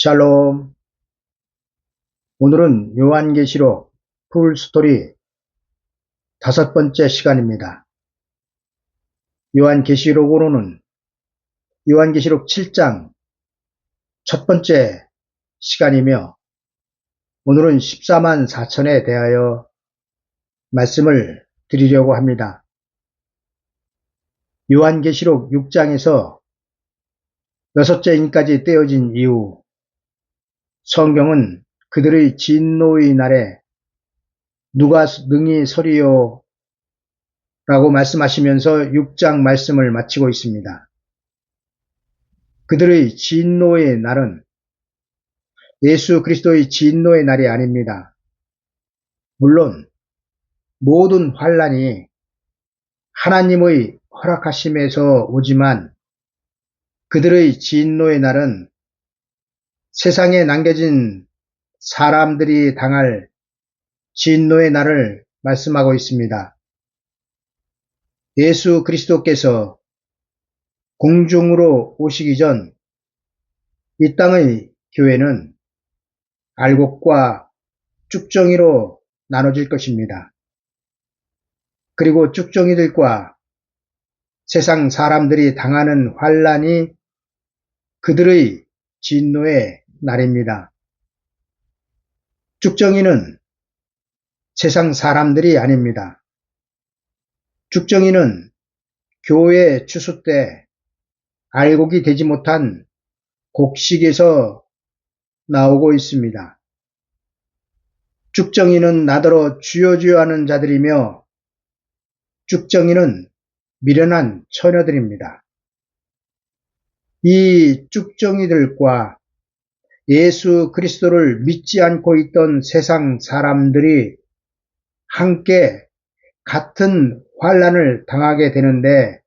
샬롬. 오늘은 요한계시록 풀스토리 5번째 시간입니다. 요한계시록으로는 요한계시록 7장 첫 번째 시간이며, 오늘은 14만 4천에 대하여 말씀을 드리려고 합니다. 요한계시록 6장에서 6째 인까지 떼어진 이후 성경은 그들의 진노의 날에 누가 능히 서리요 라고 말씀하시면서 6장 말씀을 마치고 있습니다. 그들의 진노의 날은 예수 그리스도의 진노의 날이 아닙니다. 물론 모든 환난이 하나님의 허락하심에서 오지만, 그들의 진노의 날은 세상에 남겨진 사람들이 당할 진노의 날을 말씀하고 있습니다. 예수 그리스도께서 공중으로 오시기 전 이 땅의 교회는 알곡과 쭉정이로 나눠질 것입니다. 그리고 쭉정이들과 세상 사람들이 당하는 환난이 그들의 진노의 날입니다. 쭉정이는 세상 사람들이 아닙니다. 쭉정이는 교회 추수 때 알곡이 되지 못한 곡식에서 나오고 있습니다. 쭉정이는 나더러 주여 주여 하는 자들이며, 쭉정이는 미련한 처녀들입니다. 이 쭉정이들과 예수 그리스도를 믿지 않고 있던 세상 사람들이 함께 같은 환난을 당하게 되는데,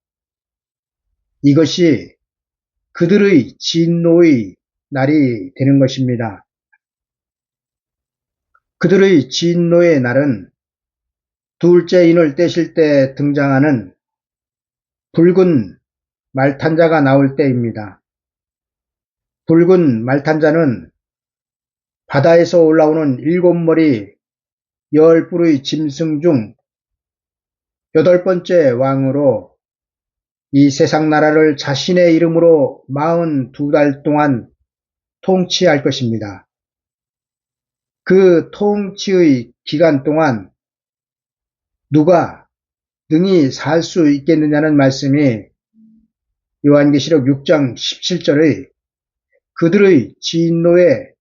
이것이 그들의 진노의 날이 되는 것입니다. 그들의 진노의 날은 둘째 인을 떼실 때 등장하는 붉은 말탄자가 나올 때입니다. 붉은 말탄자는 바다에서 올라오는 7머리 10뿔의 짐승 중 8번째 왕으로 이 세상 나라를 자신의 이름으로 42달 동안 통치할 것입니다. 그 통치의 기간 동안 누가 능히 살 수 있겠느냐는 말씀이 요한계시록 6장 17절의 그들의 진노의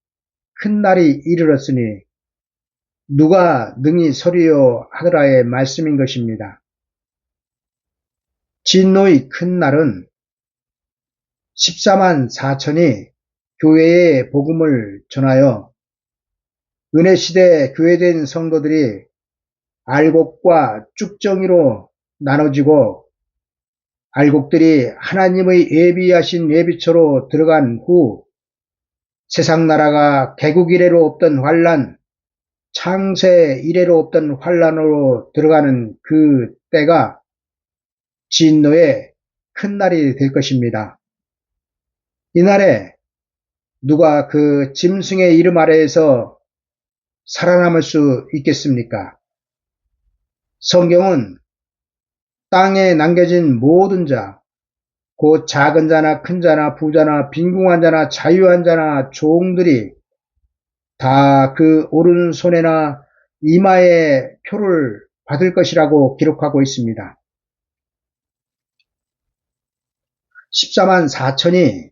큰 날이 이르렀으니 누가 능히 서리요 하더라의 말씀인 것입니다. 진노의 큰 날은 14만 4천이 교회의 복음을 전하여 은혜시대 교회된 성도들이 알곡과 쭉정이로 나눠지고, 알곡들이 하나님의 예비하신 예비처로 들어간 후 세상 나라가 개국 이래로 없던 환난, 창세 이래로 없던 환난으로 들어가는 그 때가 진노의 큰 날이 될 것입니다. 이날에 누가 그 짐승의 이름 아래에서 살아남을 수 있겠습니까? 성경은 땅에 남겨진 모든 자, 곧 작은 자나 큰 자나 부자나 빈궁한 자나 자유한 자나 종들이 다 그 오른손에나 이마에 표를 받을 것이라고 기록하고 있습니다. 14만 4천이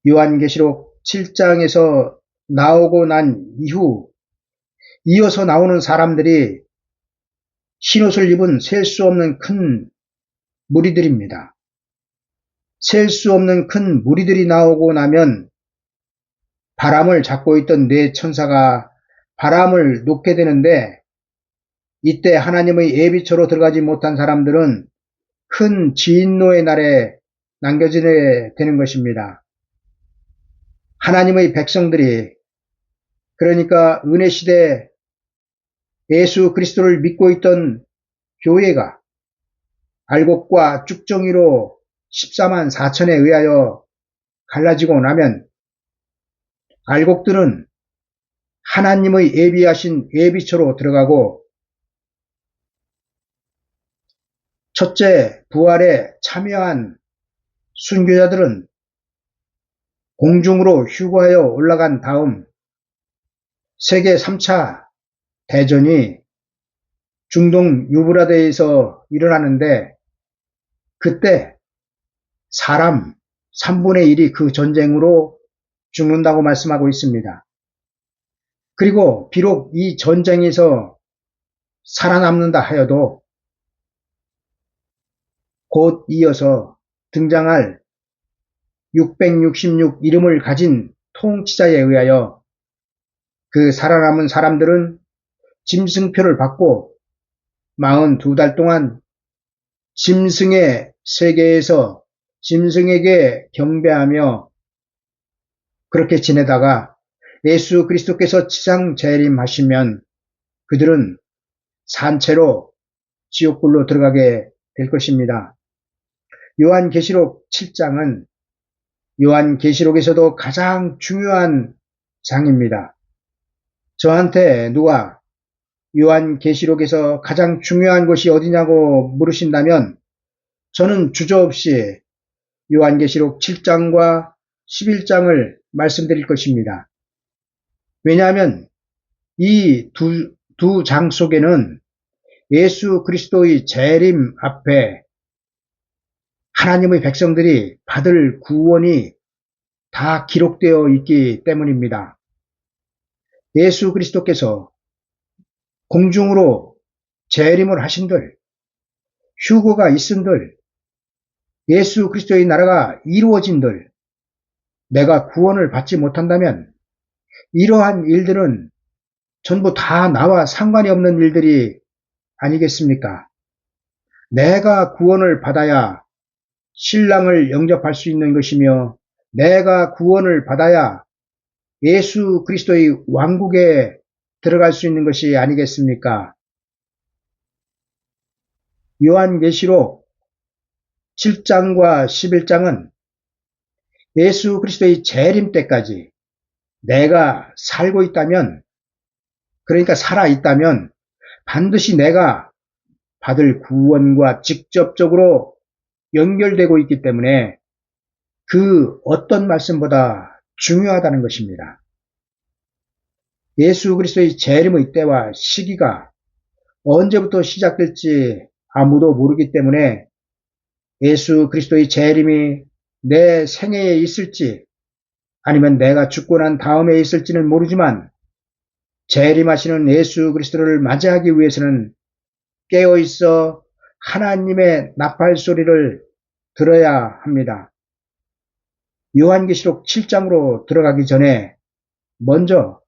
요한계시록 7장에서 나오고 난 이후 이어서 나오는 사람들이 흰옷을 입은 셀 수 없는 큰 무리들입니다. 셀 수 없는 큰 무리들이 나오고 나면 바람을 잡고 있던 네 천사가 바람을 놓게 되는데, 이때 하나님의 예비처로 들어가지 못한 사람들은 큰 진노의 날에 남겨지게 되는 것입니다. 하나님의 백성들이, 그러니까 은혜시대 예수 그리스도를 믿고 있던 교회가 알곡과 쭉정이로 14만 4천에 의하여 갈라지고 나면 알곡들은 하나님의 예비하신 예비처로 들어가고 첫째 부활에 참여한 순교자들은 공중으로 휴거하여 올라간 다음 세계 3차 대전이 중동 유브라데에서 일어나는데 그때 사람 3분의 1이 그 전쟁으로 죽는다고 말씀하고 있습니다. 그리고 비록 이 전쟁에서 살아남는다 하여도 곧 이어서 등장할 666 이름을 가진 통치자에 의하여 그 살아남은 사람들은 짐승표를 받고 42달 동안 짐승의 세계에서 짐승에게 경배하며 그렇게 지내다가 예수 그리스도께서 지상 재림하시면 그들은 산채로 지옥불로 들어가게 될 것입니다. 요한계시록 7장은 요한계시록에서도 가장 중요한 장입니다. 저한테 누가 요한계시록에서 가장 중요한 것이 어디냐고 물으신다면 저는 주저없이 요한계시록 7장과 11장을 말씀드릴 것입니다. 왜냐하면 이 두 장 속에는 예수 그리스도의 재림 앞에 하나님의 백성들이 받을 구원이 다 기록되어 있기 때문입니다. 예수 그리스도께서 공중으로 재림을 하신들, 휴거가 있은들, 예수 그리스도의 나라가 이루어진들, 내가 구원을 받지 못한다면 이러한 일들은 전부 다 나와 상관이 없는 일들이 아니겠습니까? 내가 구원을 받아야 신랑을 영접할 수 있는 것이며 내가 구원을 받아야 예수 그리스도의 왕국에 들어갈 수 있는 것이 아니겠습니까? 요한계시록 7장과 11장은 예수 그리스도의 재림 때까지 내가 살고 있다면, 그러니까 살아있다면 반드시 내가 받을 구원과 직접적으로 연결되고 있기 때문에 그 어떤 말씀보다 중요하다는 것입니다. 예수 그리스도의 재림의 때와 시기가 언제부터 시작될지 아무도 모르기 때문에 예수 그리스도의 재림이 내 생애에 있을지 아니면 내가 죽고 난 다음에 있을지는 모르지만 재림하시는 예수 그리스도를 맞이하기 위해서는 깨어있어 하나님의 나팔 소리를 들어야 합니다. 요한계시록 7장으로 들어가기 전에 먼저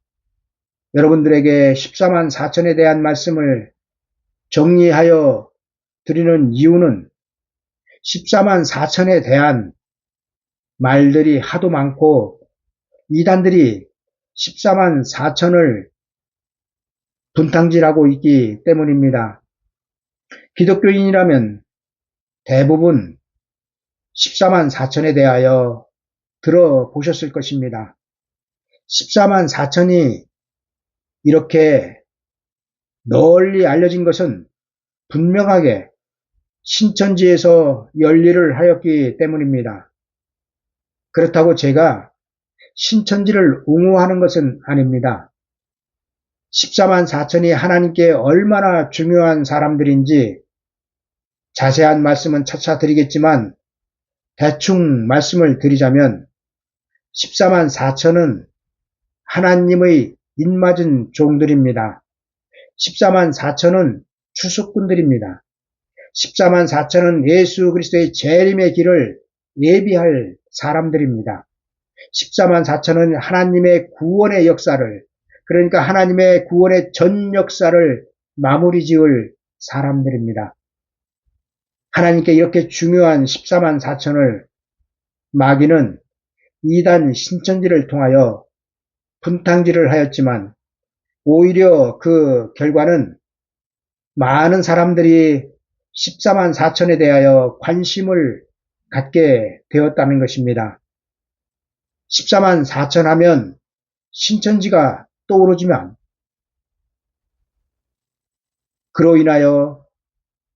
여러분들에게 14만 4천에 대한 말씀을 정리하여 드리는 이유는 14만 4천에 대한 말들이 하도 많고 이단들이 14만 4천을 분탕질하고 있기 때문입니다. 기독교인이라면 대부분 14만 4천에 대하여 들어보셨을 것입니다. 14만 4천이 이렇게 널리 알려진 것은 분명하게 신천지에서 열일을 하였기 때문입니다. 그렇다고 제가 신천지를 옹호하는 것은 아닙니다. 14만 4천이 하나님께 얼마나 중요한 사람들인지 자세한 말씀은 차차 드리겠지만 대충 말씀을 드리자면 14만 4천은 하나님의 입맞은 종들입니다. 14만 4천은 추수꾼들입니다. 14만 4천은 예수 그리스도의 재림의 길을 예비할 사람들입니다. 14만 4천은 하나님의 구원의 역사를, 그러니까 하나님의 구원의 전 역사를 마무리 지을 사람들입니다. 하나님께 이렇게 중요한 14만 4천을 마귀는 이단 신천지를 통하여 분탕질을 하였지만 오히려 그 결과는 많은 사람들이 14만 4천에 대하여 관심을 갖게 되었다는 것입니다. 14만 4천 하면 신천지가 떠오르지만 그로 인하여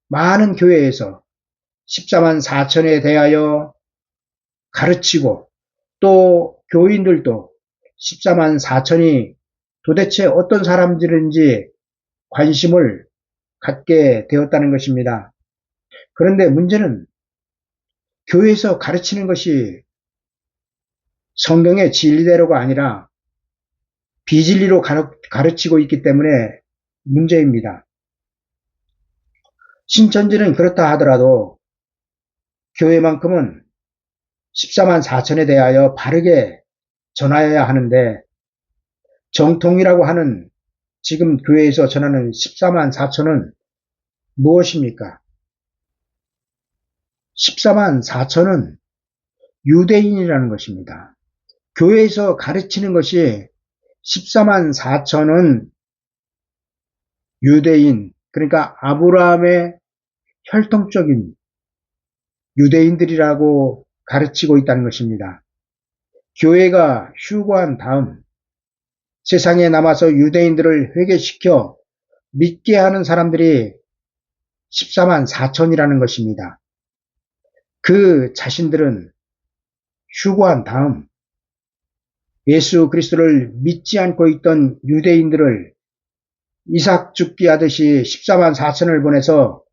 많은 교회에서 14만 4천에 대하여 가르치고 또 교인들도 14만 4천이 도대체 어떤 사람들인지 관심을 갖게 되었다는 것입니다. 그런데 문제는 교회에서 가르치는 것이 성경의 진리대로가 아니라 비진리로 가르치고 있기 때문에 문제입니다. 신천지는 그렇다 하더라도 교회만큼은 14만 4천에 대하여 바르게 전하여야 하는데 정통이라고 하는 지금 교회에서 전하는 14만 4천은 무엇입니까? 14만 4천은 유대인이라는 것입니다. 교회에서 가르치는 것이 14만 4천은 유대인, 그러니까 아브라함의 혈통적인 유대인들이라고 가르치고 있다는 것입니다. 교회가 휴거한 다음 세상에 남아서 유대인들을 회개시켜 믿게 하는 사람들이 14만 4천이라는 것입니다. 그 자신들은 휴거한 다음 예수 그리스도를 믿지 않고 있던 유대인들을 이삭 죽기 하듯이 14만 4천을 보내서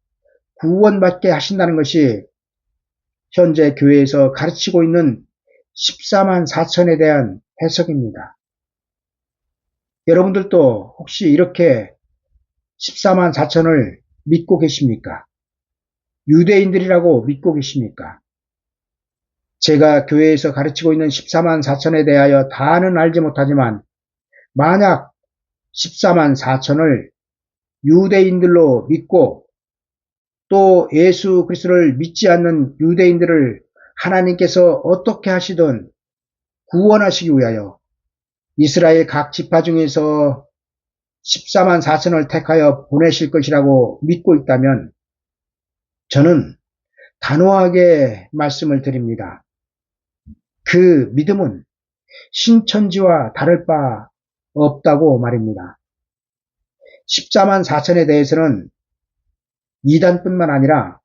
구원받게 하신다는 것이 현재 교회에서 가르치고 있는 14만 4천에 대한 해석입니다. 여러분들도 혹시 이렇게 14만 4천을 믿고 계십니까? 유대인들이라고 믿고 계십니까? 제가 교회에서 가르치고 있는 14만 4천에 대하여 다는 알지 못하지만 만약 14만 4천을 유대인들로 믿고 또 예수 그리스도를 믿지 않는 유대인들을 하나님께서 어떻게 하시든 구원하시기 위하여 이스라엘 각 지파 중에서 14만 4천을 택하여 보내실 것이라고 믿고 있다면 저는 단호하게 말씀을 드립니다. 그 믿음은 신천지와 다를 바 없다고 말입니다. 14만 4천에 대해서는 이단뿐만 아니라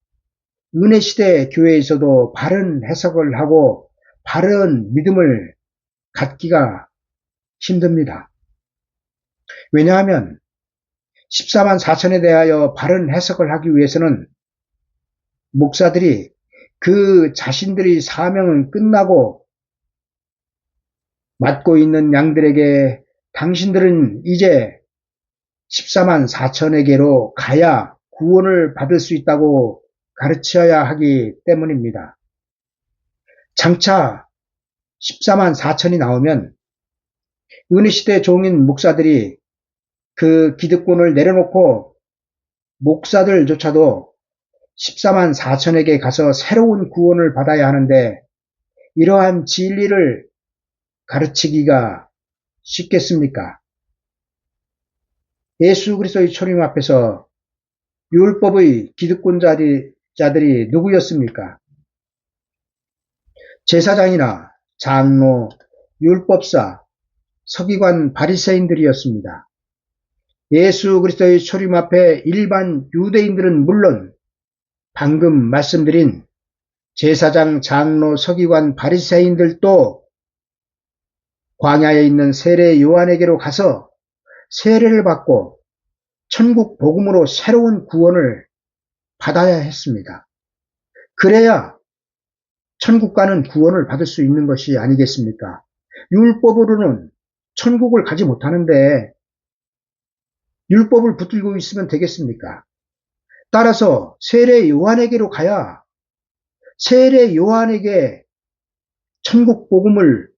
은혜시대 교회에서도 바른 해석을 하고 바른 믿음을 갖기가 힘듭니다. 왜냐하면 14만 4천에 대하여 바른 해석을 하기 위해서는 목사들이 그 자신들이 사명은 끝나고 맡고 있는 양들에게 당신들은 이제 14만 4천에게로 가야 구원을 받을 수 있다고 가르쳐야 하기 때문입니다. 장차 14만 4천이 나오면 은혜시대 종인 목사들이 그 기득권을 내려놓고 목사들조차도 14만 4천에게 가서 새로운 구원을 받아야 하는데 이러한 진리를 가르치기가 쉽겠습니까? 예수 그리스도의 초림 앞에서 율법의 기득권자들이 누구였습니까? 제사장이나 장로, 율법사, 서기관, 바리새인들이었습니다. 예수 그리스도의 초림 앞에 일반 유대인들은 물론 방금 말씀드린 제사장, 장로, 서기관, 바리새인들도 광야에 있는 세례 요한에게로 가서 세례를 받고 천국 복음으로 새로운 구원을 받아야 했습니다. 그래야 천국 가는 구원을 받을 수 있는 것이 아니겠습니까? 율법으로는 천국을 가지 못하는데 율법을 붙들고 있으면 되겠습니까? 따라서 세례 요한에게로 가야 세례 요한에게 천국 복음을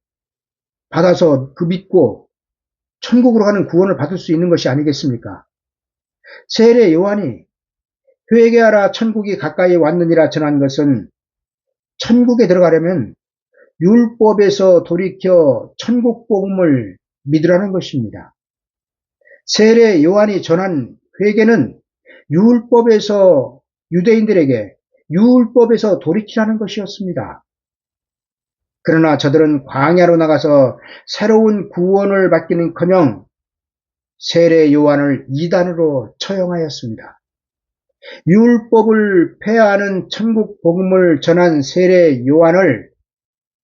받아서 그 믿고 천국으로 가는 구원을 받을 수 있는 것이 아니겠습니까? 세례 요한이 회개하라 천국이 가까이 왔느니라 전한 것은 천국에 들어가려면 율법에서 돌이켜 천국 복음을 믿으라는 것입니다. 세례 요한이 전한 회개는 유대인들에게 율법에서 돌이키라는 것이었습니다. 그러나 저들은 광야로 나가서 새로운 구원을 받기는커녕 세례 요한을 이단으로 처형하였습니다. 율법을 폐하는 천국 복음을 전한 세례 요한을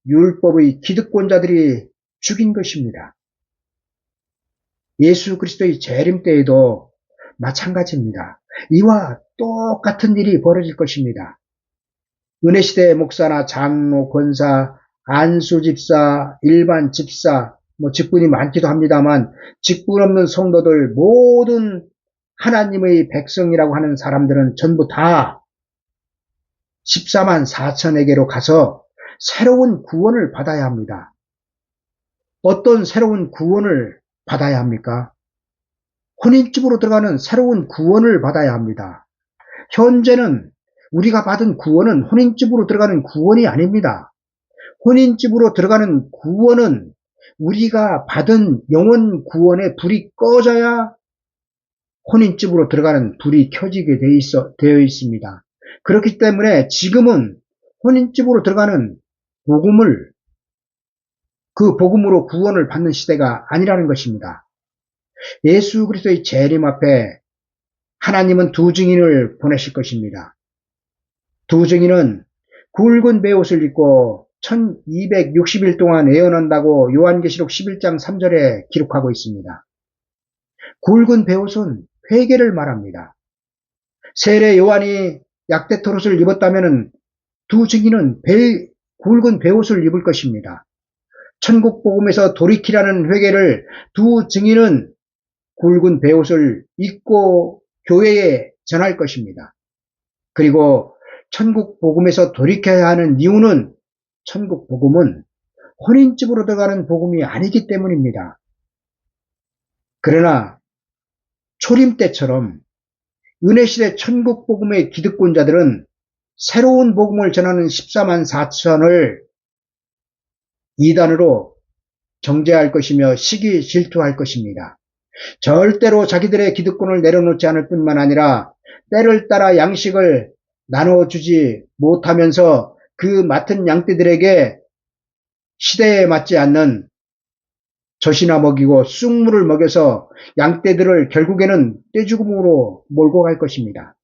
율법의 기득권자들이 죽인 것입니다. 예수 그리스도의 재림 때에도 마찬가지입니다. 이와 똑같은 일이 벌어질 것입니다. 은혜시대 목사나 장로, 권사, 안수 집사, 일반 집사, 직분이 많기도 합니다만 직분 없는 성도들 모든 하나님의 백성이라고 하는 사람들은 전부 다 14만 4천에게로 가서 새로운 구원을 받아야 합니다. 어떤 새로운 구원을 받아야 합니까? 혼인집으로 들어가는 새로운 구원을 받아야 합니다. 현재는 우리가 받은 구원은 혼인집으로 들어가는 구원이 아닙니다. 혼인집으로 들어가는 구원은 우리가 받은 영원 구원의 불이 꺼져야 혼인집으로 들어가는 불이 켜지게 되어 있습니다. 그렇기 때문에 지금은 혼인집으로 들어가는 복음을 그 복음으로 구원을 받는 시대가 아니라는 것입니다. 예수 그리스도의 재림 앞에 하나님은 두 증인을 보내실 것입니다. 두 증인은 굵은 베옷을 입고 1260일 동안 예언한다고 요한계시록 11장 3절에 기록하고 있습니다. 굵은 베옷은 회개를 말합니다. 세례 요한이 약대토롯을 입었다면 두 증인은 굵은 베옷을 입을 것입니다. 천국 복음에서 돌이키라는 회개를 두 증인은 굵은 베옷을 입고 교회에 전할 것입니다. 그리고 천국 복음에서 돌이켜야 하는 이유는 천국 복음은 혼인집으로 들어가는 복음이 아니기 때문입니다. 그러나 초림 때처럼 은혜시대 천국 복음의 기득권자들은 새로운 복음을 전하는 14만 4천을 이단으로 정죄할 것이며 시기 질투할 것입니다. 절대로 자기들의 기득권을 내려놓지 않을 뿐만 아니라 때를 따라 양식을 나눠주지 못하면서 그 맡은 양떼들에게 시대에 맞지 않는 젖이나 먹이고 쑥물을 먹여서 양떼들을 결국에는 떼죽음으로 몰고 갈 것입니다.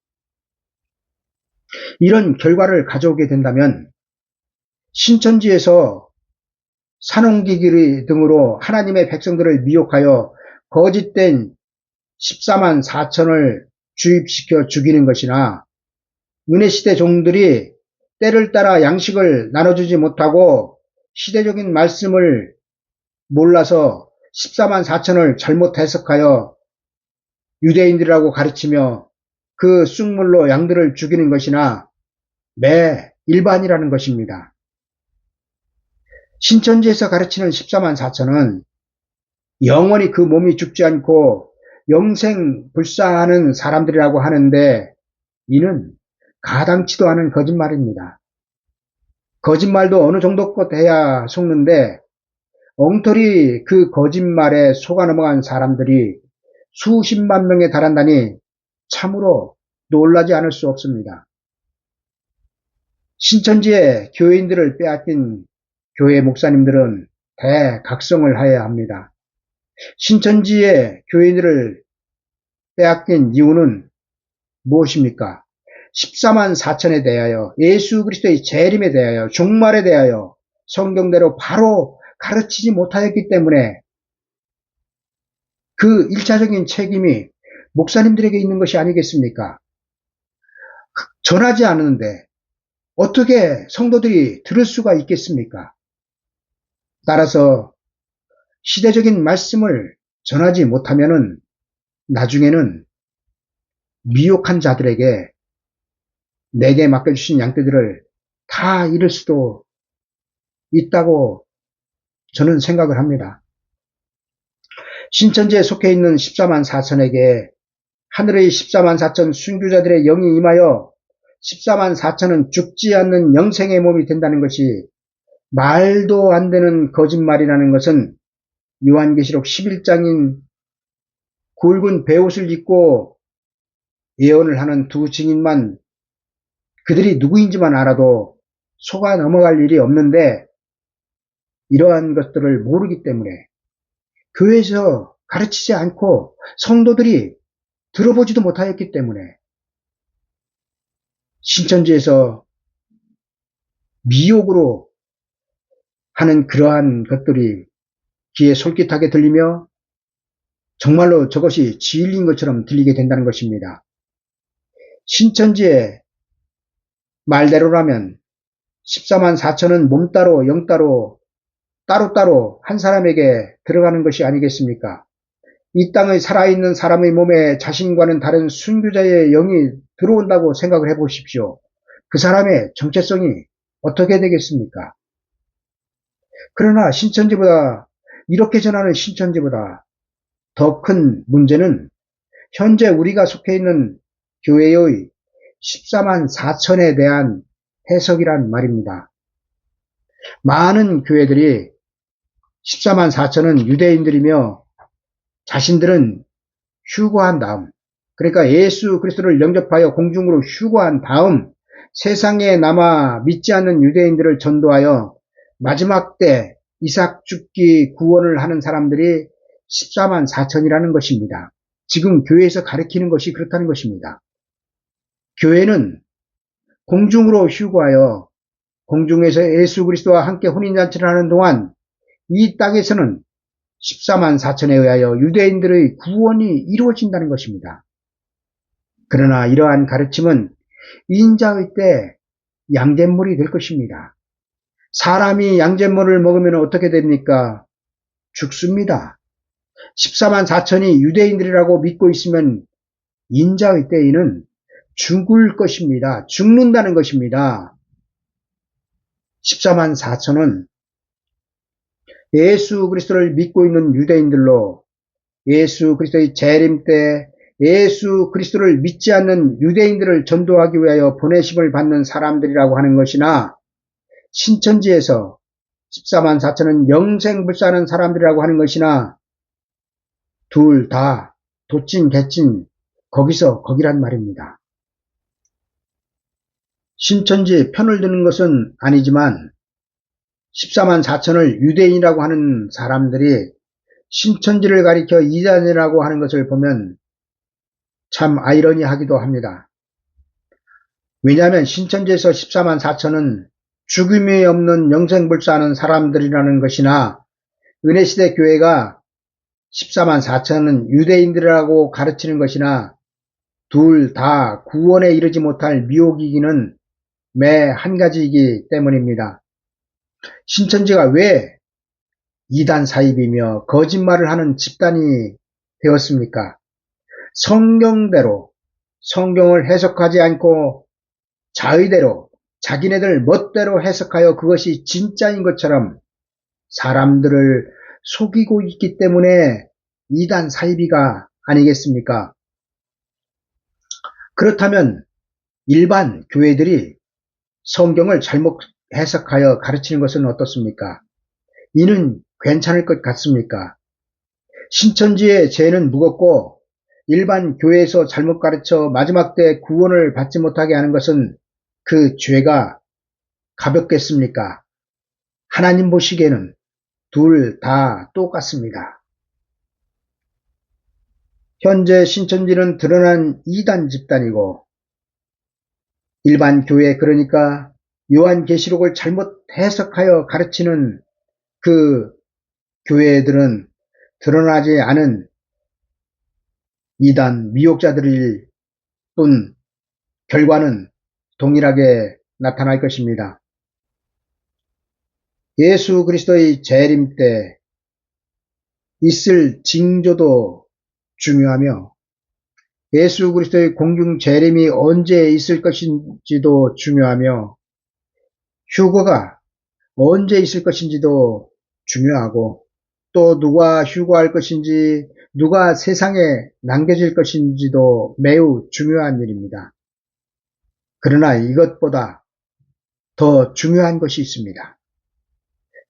이런 결과를 가져오게 된다면 신천지에서 산홍기기 등으로 하나님의 백성들을 미혹하여 거짓된 14만 4천을 주입시켜 죽이는 것이나 은혜시대 종들이 때를 따라 양식을 나눠주지 못하고 시대적인 말씀을 몰라서 14만 4천을 잘못 해석하여 유대인들이라고 가르치며 그 쑥물로 양들을 죽이는 것이나 매 일반이라는 것입니다. 신천지에서 가르치는 14만 4천은 영원히 그 몸이 죽지 않고 영생불사하는 사람들이라고 하는데 이는 가당치도 않은 거짓말입니다. 거짓말도 어느 정도껏 해야 속는데 엉터리 그 거짓말에 속아 넘어간 사람들이 수십만 명에 달한다니 참으로 놀라지 않을 수 없습니다. 신천지의 교인들을 빼앗긴 교회 목사님들은 대각성을 하여야 합니다. 신천지의 교인들을 빼앗긴 이유는 무엇입니까? 14만 4천에 대하여 예수 그리스도의 재림에 대하여 종말에 대하여 성경대로 바로 가르치지 못하였기 때문에 그 1차적인 책임이 목사님들에게 있는 것이 아니겠습니까? 전하지 않는데 어떻게 성도들이 들을 수가 있겠습니까? 따라서 시대적인 말씀을 전하지 못하면은 나중에는 미혹한 자들에게 내게 맡겨주신 양떼들을 다 잃을 수도 있다고 저는 생각을 합니다. 신천지에 속해 있는 14만 4천에게 하늘의 14만 4천 순교자들의 영이 임하여 14만 4천은 죽지 않는 영생의 몸이 된다는 것이 말도 안 되는 거짓말이라는 것은 요한계시록 11장인 굵은 베옷을 입고 예언을 하는 두 증인만 그들이 누구인지만 알아도 속아 넘어갈 일이 없는데 이러한 것들을 모르기 때문에 교회에서 가르치지 않고 성도들이 들어보지도 못하였기 때문에 신천지에서 미혹으로 하는 그러한 것들이 귀에 솔깃하게 들리며 정말로 저것이 진리인 것처럼 들리게 된다는 것입니다. 신천지의 말대로라면 14만 4천은 몸 따로 영 따로 따로따로 한 사람에게 들어가는 것이 아니겠습니까? 이 땅의 살아있는 사람의 몸에 자신과는 다른 순교자의 영이 들어온다고 생각을 해보십시오. 그 사람의 정체성이 어떻게 되겠습니까? 그러나 신천지보다 이렇게 전하는 신천지보다 더 큰 문제는 현재 우리가 속해 있는 교회의 14만 4천에 대한 해석이란 말입니다. 많은 교회들이 14만 4천은 유대인들이며 자신들은 휴거한 다음, 그러니까 예수 그리스도를 영접하여 공중으로 휴거한 다음 세상에 남아 믿지 않는 유대인들을 전도하여 마지막 때 이삭 죽기 구원을 하는 사람들이 14만 4천이라는 것입니다. 지금 교회에서 가르치는 것이 그렇다는 것입니다. 교회는 공중으로 휴거하여 공중에서 예수 그리스도와 함께 혼인잔치를 하는 동안 이 땅에서는 14만 4천에 의하여 유대인들의 구원이 이루어진다는 것입니다. 그러나 이러한 가르침은 인자의 때 양잿물이 될 것입니다. 사람이 양잿물을 먹으면 어떻게 됩니까? 죽습니다. 14만 4천이 유대인들이라고 믿고 있으면 인자의 때에는 죽을 것입니다. 죽는다는 것입니다. 14만 4천은 예수 그리스도를 믿고 있는 유대인들로 예수 그리스도의 재림 때 예수 그리스도를 믿지 않는 유대인들을 전도하기 위하여 보내심을 받는 사람들이라고 하는 것이나 신천지에서 14만 4천은 영생불사하는 사람들이라고 하는 것이나 둘 다 도찐 개찐 거기서 거기란 말입니다. 신천지 편을 드는 것은 아니지만 14만 4천을 유대인이라고 하는 사람들이 신천지를 가리켜 이단이라고 하는 것을 보면 참 아이러니하기도 합니다. 왜냐하면 신천지에서 14만 4천은 죽음이 없는 영생불사하는 사람들이라는 것이나 은혜시대 교회가 14만 4천은 유대인들이라고 가르치는 것이나 둘 다 구원에 이르지 못할 미혹이기는 매 한 가지이기 때문입니다. 신천지가 왜 이단 사입이며 거짓말을 하는 집단이 되었습니까? 성경대로 성경을 해석하지 않고 자의대로 자기네들 멋대로 해석하여 그것이 진짜인 것처럼 사람들을 속이고 있기 때문에 이단 사이비가 아니겠습니까? 그렇다면 일반 교회들이 성경을 잘못 해석하여 가르치는 것은 어떻습니까? 이는 괜찮을 것 같습니까? 신천지의 죄는 무겁고 일반 교회에서 잘못 가르쳐 마지막 때 구원을 받지 못하게 하는 것은 그 죄가 가볍겠습니까? 하나님 보시기에는 둘 다 똑같습니다. 현재 신천지는 드러난 이단 집단이고 일반 교회 그러니까 요한계시록을 잘못 해석하여 가르치는 그 교회들은 드러나지 않은 이단 미혹자들일 뿐 결과는 동일하게 나타날 것입니다. 예수 그리스도의 재림 때 있을 징조도 중요하며 예수 그리스도의 공중 재림이 언제 있을 것인지도 중요하며 휴거가 언제 있을 것인지도 중요하고 또 누가 휴거할 것인지 누가 세상에 남겨질 것인지도 매우 중요한 일입니다. 그러나 이것보다 더 중요한 것이 있습니다.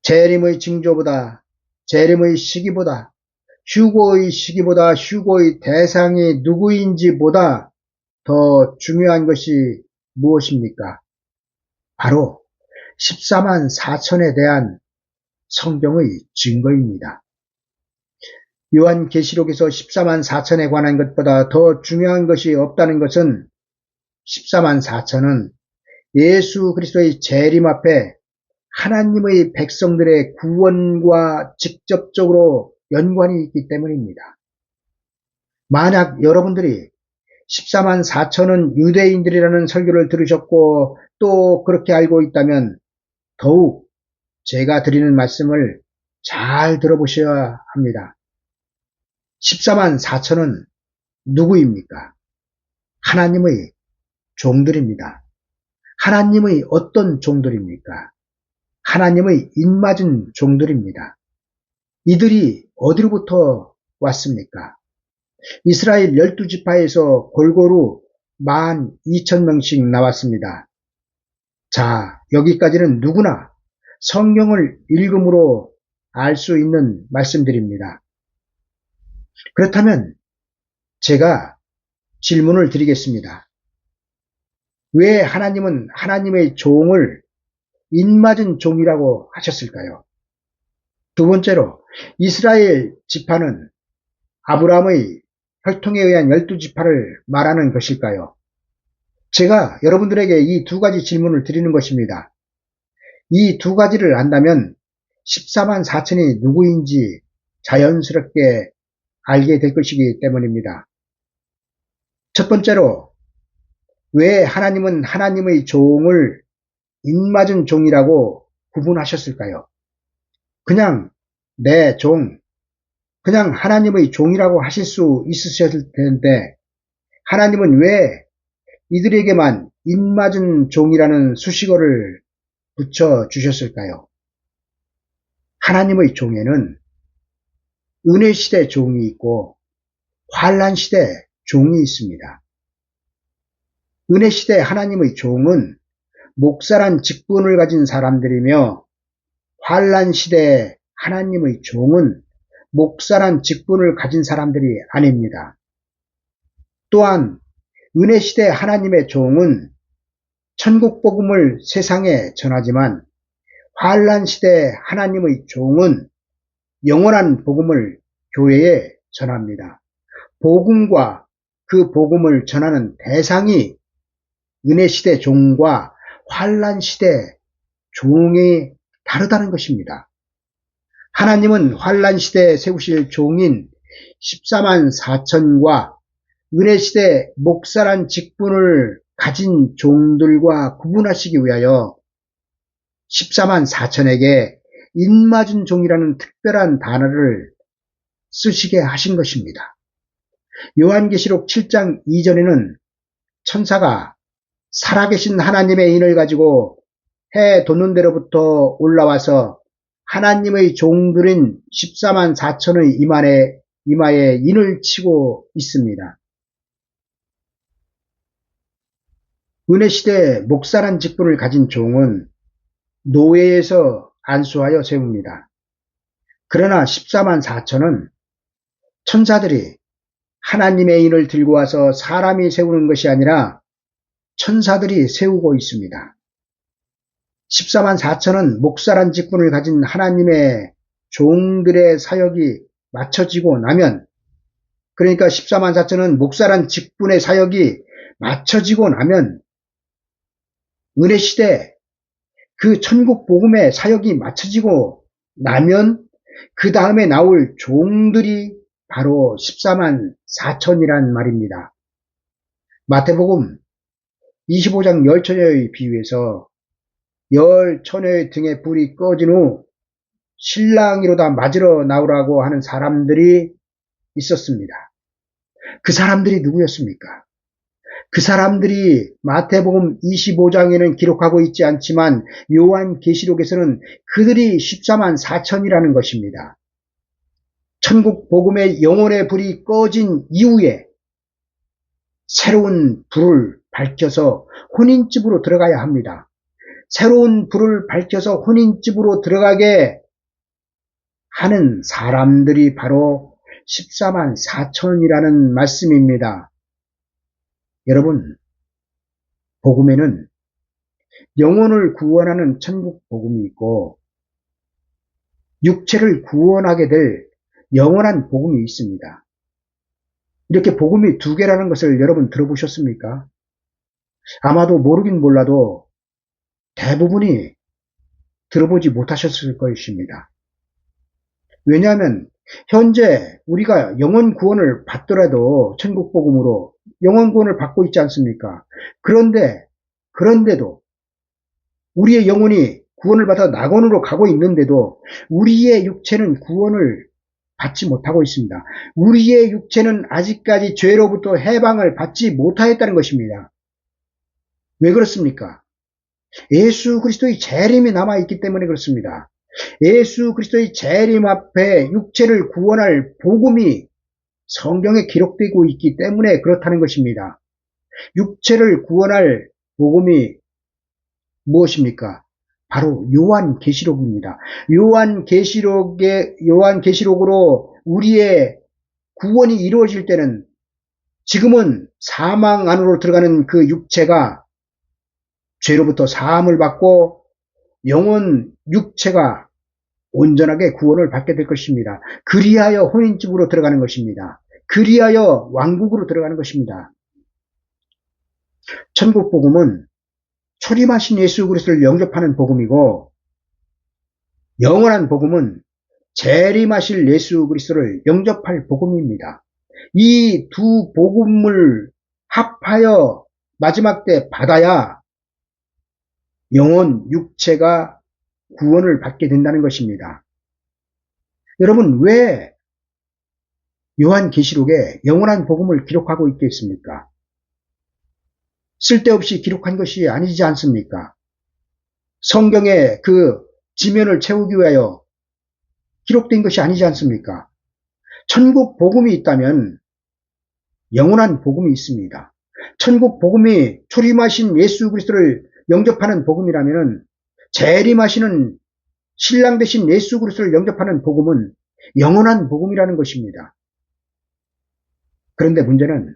재림의 징조보다 재림의 시기보다 휴거의 시기보다 휴거의 대상이 누구인지보다 더 중요한 것이 무엇입니까? 바로 14만 4천에 대한 성경의 증거입니다. 요한계시록에서 14만 4천에 관한 것보다 더 중요한 것이 없다는 것은 14만 4천은 예수 그리스도의 재림 앞에 하나님의 백성들의 구원과 직접적으로 연관이 있기 때문입니다. 만약 여러분들이 14만 4천은 유대인들이라는 설교를 들으셨고 또 그렇게 알고 있다면 더욱 제가 드리는 말씀을 잘 들어보셔야 합니다. 14만 4천은 누구입니까? 하나님의 종들입니다. 하나님의 어떤 종들입니까? 하나님의 입맞은 종들입니다. 이들이 어디로부터 왔습니까? 이스라엘 12지파에서 골고루 12,000명씩 나왔습니다. 자, 여기까지는 누구나 성경을 읽음으로 알 수 있는 말씀들입니다. 그렇다면 제가 질문을 드리겠습니다. 왜 하나님은 하나님의 종을 입맞은 종이라고 하셨을까요? 두 번째로 이스라엘 지파는 아브라함의 혈통에 의한 12지파를 말하는 것일까요? 제가 여러분들에게 이 두 가지 질문을 드리는 것입니다. 이 두 가지를 안다면 14만 4천이 누구인지 자연스럽게 알게 될 것이기 때문입니다. 첫 번째로 왜 하나님은 하나님의 종을 입맞은 종이라고 구분하셨을까요? 그냥 내 종, 그냥 하나님의 종이라고 하실 수 있으셨을 텐데 하나님은 왜 이들에게만 입맞은 종이라는 수식어를 붙여주셨을까요? 하나님의 종에는 은혜시대 종이 있고 환난시대 종이 있습니다. 은혜시대 하나님의 종은 목사란 직분을 가진 사람들이며 환난시대 하나님의 종은 목사란 직분을 가진 사람들이 아닙니다. 또한 은혜시대 하나님의 종은 천국 복음을 세상에 전하지만 환난시대 하나님의 종은 영원한 복음을 교회에 전합니다. 복음과 그 복음을 전하는 대상이 은혜시대 종과 환난시대 종이 다르다는 것입니다. 하나님은 환난시대에 세우실 종인 14만 4천과 은혜시대 목사란 직분을 가진 종들과 구분하시기 위하여 14만 4천에게 입맞은 종이라는 특별한 단어를 쓰시게 하신 것입니다. 요한계시록 7장 이전에는 천사가 살아계신 하나님의 인을 가지고 해 돋는 데로부터 올라와서 하나님의 종들인 14만 4천의 이마에 인을 치고 있습니다. 은혜시대 목사란 직분을 가진 종은 노예에서 안수하여 세웁니다. 그러나 14만 4천은 천사들이 하나님의 인을 들고 와서 사람이 세우는 것이 아니라 천사들이 세우고 있습니다. 14만 4천은 목사란 직분을 가진 하나님의 종들의 사역이 맞춰지고 나면, 그러니까 14만 4천은 목사란 직분의 사역이 맞춰지고 나면 은혜시대 그 천국 복음의 사역이 맞춰지고 나면 그 다음에 나올 종들이 바로 14만 4천이란 말입니다. 마태복음 25장 열처녀의 비유에서 열처녀의 등에 불이 꺼진 후 신랑이로다 맞으러 나오라고 하는 사람들이 있었습니다. 그 사람들이 누구였습니까? 그 사람들이 마태복음 25장에는 기록하고 있지 않지만 요한계시록에서는 그들이 14만 4천이라는 것입니다. 천국 복음의 영혼의 불이 꺼진 이후에 새로운 불을 밝혀서 혼인집으로 들어가야 합니다. 새로운 불을 밝혀서 혼인집으로 들어가게 하는 사람들이 바로 14만 4천이라는 말씀입니다. 여러분, 복음에는 영혼을 구원하는 천국 복음이 있고 육체를 구원하게 될 영원한 복음이 있습니다. 이렇게 복음이 두 개라는 것을 여러분 들어보셨습니까? 아마도 모르긴 몰라도 대부분이 들어보지 못하셨을 것입니다. 왜냐하면 현재 우리가 영혼 구원을 받더라도 천국 복음으로 영혼 구원을 받고 있지 않습니까? 그런데도 우리의 영혼이 구원을 받아 낙원으로 가고 있는데도 우리의 육체는 구원을 받지 못하고 있습니다. 우리의 육체는 아직까지 죄로부터 해방을 받지 못하였다는 것입니다. 왜 그렇습니까? 예수 그리스도의 재림이 남아있기 때문에 그렇습니다. 예수 그리스도의 재림 앞에 육체를 구원할 복음이 성경에 기록되고 있기 때문에 그렇다는 것입니다. 육체를 구원할 복음이 무엇입니까? 바로 요한계시록입니다. 요한계시록으로 우리의 구원이 이루어질 때는 지금은 사망 안으로 들어가는 그 육체가 죄로부터 사함을 받고 영혼 육체가 온전하게 구원을 받게 될 것입니다. 그리하여 혼인집으로 들어가는 것입니다. 그리하여 왕국으로 들어가는 것입니다. 천국 복음은 초림하신 예수 그리스도를 영접하는 복음이고, 영원한 복음은 재림하실 예수 그리스도를 영접할 복음입니다. 이 두 복음을 합하여 마지막 때 받아야 영혼 육체가 구원을 받게 된다는 것입니다. 여러분, 왜 요한계시록에 영원한 복음을 기록하고 있겠습니까? 쓸데없이 기록한 것이 아니지 않습니까? 성경의 그 지면을 채우기 위하여 기록된 것이 아니지 않습니까? 천국 복음이 있다면 영원한 복음이 있습니다. 천국 복음이 초림하신 예수 그리스도를 영접하는 복음이라면 재림하시는 신랑 되신 예수 그리스도를 영접하는 복음은 영원한 복음이라는 것입니다. 그런데 문제는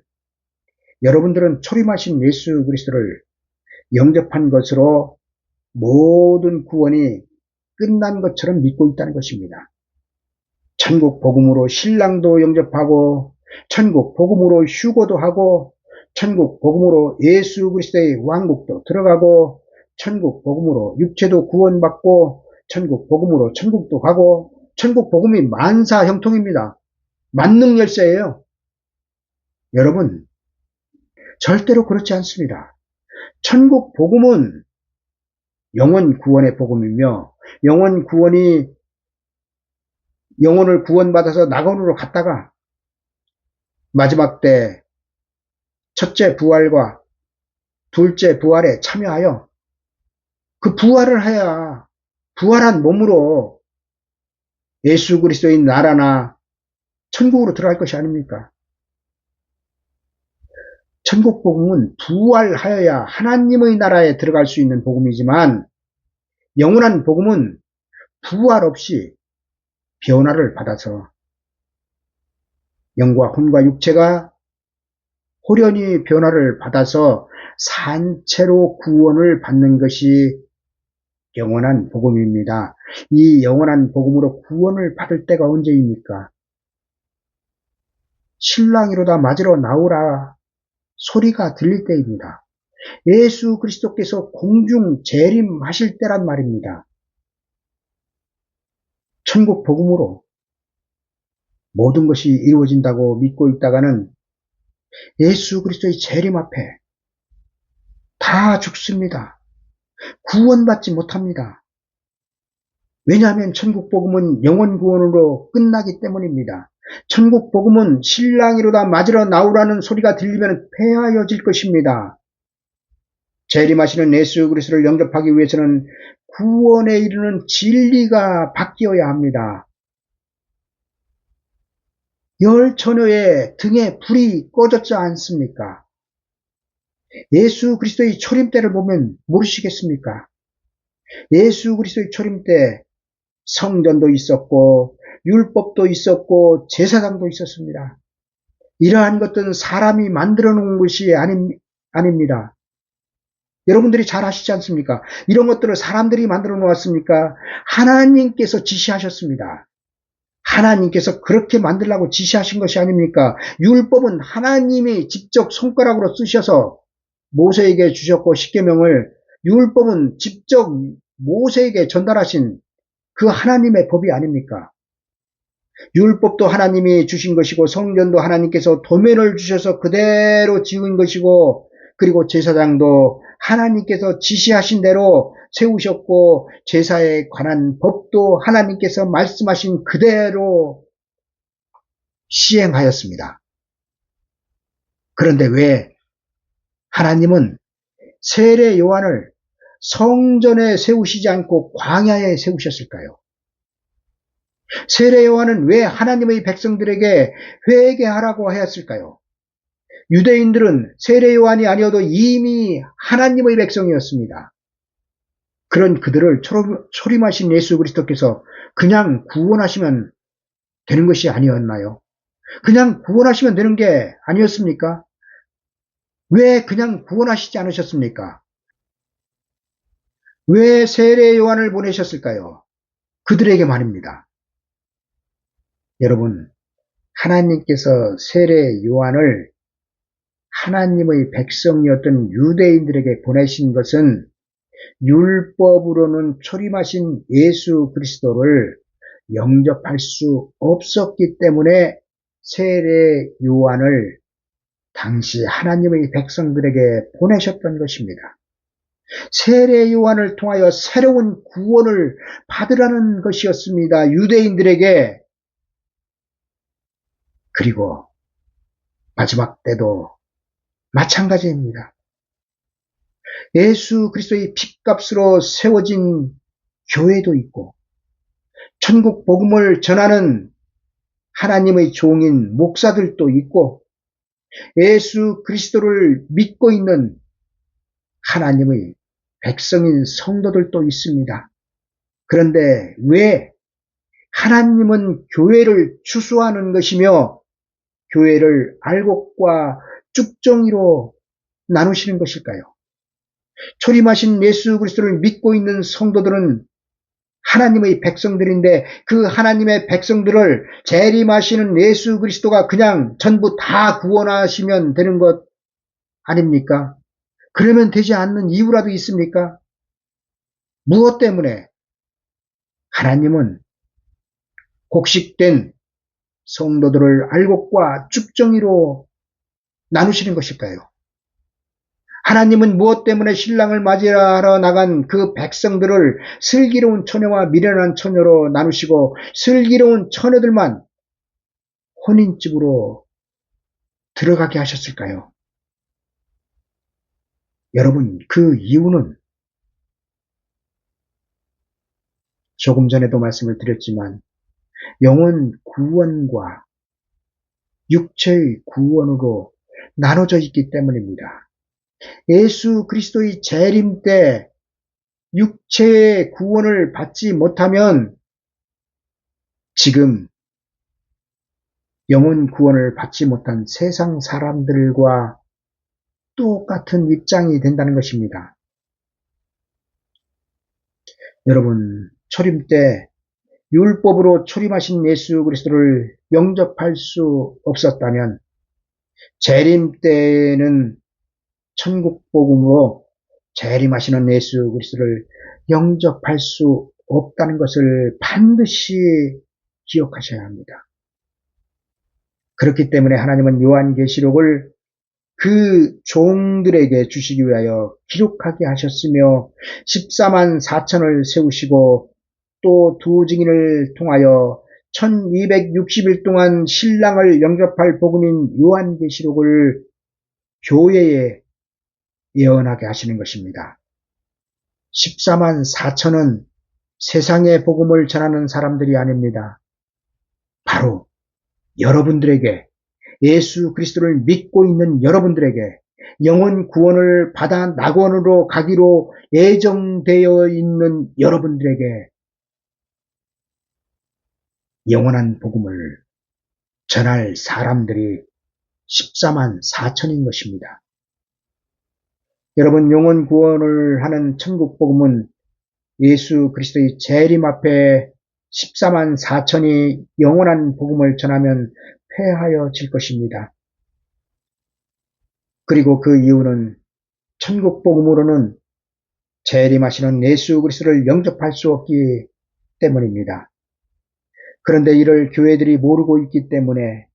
여러분들은 초림하신 예수 그리스도를 영접한 것으로 모든 구원이 끝난 것처럼 믿고 있다는 것입니다. 천국 복음으로 신랑도 영접하고, 천국 복음으로 휴거도 하고, 천국 복음으로 예수 그리스도의 왕국도 들어가고, 천국 복음으로 육체도 구원받고, 천국 복음으로 천국도 가고, 천국 복음이 만사 형통입니다. 만능 열쇠예요. 여러분, 절대로 그렇지 않습니다. 천국 복음은 영혼 구원의 복음이며, 영혼을 구원받아서 낙원으로 갔다가 마지막 때 첫째 부활과 둘째 부활에 참여하여 그 부활을 해야 부활한 몸으로 예수 그리스도의 나라나 천국으로 들어갈 것이 아닙니까? 천국 복음은 부활하여야 하나님의 나라에 들어갈 수 있는 복음이지만, 영원한 복음은 부활 없이 변화를 받아서 영과 혼과 육체가 호련히 변화를 받아서 산채로 구원을 받는 것이 영원한 복음입니다. 이 영원한 복음으로 구원을 받을 때가 언제입니까? 신랑이로다 맞으러 나오라 소리가 들릴 때입니다. 예수 그리스도께서 공중 재림하실 때란 말입니다. 천국 복음으로 모든 것이 이루어진다고 믿고 있다가는 예수 그리스도의 재림 앞에 다 죽습니다. 구원받지 못합니다. 왜냐하면 천국 복음은 영혼 구원으로 끝나기 때문입니다. 천국 복음은 신랑이로다 맞으러 나오라는 소리가 들리면 폐하여질 것입니다. 재림하시는 예수 그리스도를 영접하기 위해서는 구원에 이르는 진리가 바뀌어야 합니다. 열 처녀의 등에 불이 꺼졌지 않습니까? 예수 그리스도의 초림 때를 보면 모르시겠습니까? 예수 그리스도의 초림 때 성전도 있었고 율법도 있었고 제사장도 있었습니다. 이러한 것들은 사람이 만들어 놓은 것이 아닙니다. 여러분들이 잘 아시지 않습니까? 이런 것들을 사람들이 만들어 놓았습니까? 하나님께서 지시하셨습니다. 하나님께서 그렇게 만들라고 지시하신 것이 아닙니까? 율법은 하나님이 직접 손가락으로 쓰셔서 모세에게 주셨고, 십계명을 율법은 직접 모세에게 전달하신 그 하나님의 법이 아닙니까? 율법도 하나님이 주신 것이고, 성전도 하나님께서 도면을 주셔서 그대로 지은 것이고, 그리고 제사장도 하나님께서 지시하신 대로 세우셨고, 제사에 관한 법도 하나님께서 말씀하신 그대로 시행하였습니다. 그런데 왜 하나님은 세례 요한을 성전에 세우시지 않고 광야에 세우셨을까요? 세례 요한은 왜 하나님의 백성들에게 회개하라고 하였을까요? 유대인들은 세례 요한이 아니어도 이미 하나님의 백성이었습니다. 그런 그들을 초림하신 예수 그리스도께서 그냥 구원하시면 되는 것이 아니었나요? 그냥 구원하시면 되는 게 아니었습니까? 왜 그냥 구원하시지 않으셨습니까? 왜 세례 요한을 보내셨을까요? 그들에게 말입니다. 여러분, 하나님께서 세례 요한을 하나님의 백성이었던 유대인들에게 보내신 것은 율법으로는 초림하신 예수 그리스도를 영접할 수 없었기 때문에 세례 요한을 당시 하나님의 백성들에게 보내셨던 것입니다. 세례 요한을 통하여 새로운 구원을 받으라는 것이었습니다. 유대인들에게. 그리고 마지막 때도 마찬가지입니다. 예수 그리스도의 핏값으로 세워진 교회도 있고, 천국 복음을 전하는 하나님의 종인 목사들도 있고, 예수 그리스도를 믿고 있는 하나님의 백성인 성도들도 있습니다. 그런데 왜 하나님은 교회를 추수하는 것이며 교회를 알곡과 쭉정이로 나누시는 것일까요? 초림하신 예수 그리스도를 믿고 있는 성도들은 하나님의 백성들인데, 그 하나님의 백성들을 재림하시는 예수 그리스도가 그냥 전부 다 구원하시면 되는 것 아닙니까? 그러면 되지 않는 이유라도 있습니까? 무엇 때문에 하나님은 곡식된 성도들을 알곡과 쭉정이로 나누시는 것일까요? 하나님은 무엇 때문에 신랑을 맞이하러 나간 그 백성들을 슬기로운 처녀와 미련한 처녀로 나누시고, 슬기로운 처녀들만 혼인집으로 들어가게 하셨을까요? 여러분, 그 이유는 조금 전에도 말씀을 드렸지만 영혼 구원과 육체의 구원으로 나눠져 있기 때문입니다. 예수 그리스도의 재림 때 육체의 구원을 받지 못하면 지금 영혼 구원을 받지 못한 세상 사람들과 똑같은 입장이 된다는 것입니다. 여러분, 초림 때 율법으로 초림하신 예수 그리스도를 영접할 수 없었다면 재림 때에는 천국 복음으로 재림하시는 예수 그리스도를 영접할 수 없다는 것을 반드시 기억하셔야 합니다. 그렇기 때문에 하나님은 요한계시록을 그 종들에게 주시기 위하여 기록하게 하셨으며 14만 4천을 세우시고 또 두 증인을 통하여 1260일 동안 신랑을 영접할 복음인 요한계시록을 교회에 예언하게 하시는 것입니다. 14만 4천은 세상의 복음을 전하는 사람들이 아닙니다. 바로 여러분들에게, 예수 그리스도를 믿고 있는 여러분들에게, 영혼 구원을 받아 낙원으로 가기로 예정되어 있는 여러분들에게 영원한 복음을 전할 사람들이 14만 4천인 것입니다. 여러분, 영혼 구원을 하는 천국 복음은 예수 그리스도의 재림 앞에 14만 4천이 영원한 복음을 전하면 폐하여질 것입니다. 그리고 그 이유는 천국 복음으로는 재림하시는 예수 그리스도를 영접할 수 없기 때문입니다. 그런데 이를 교회들이 모르고 있기 때문에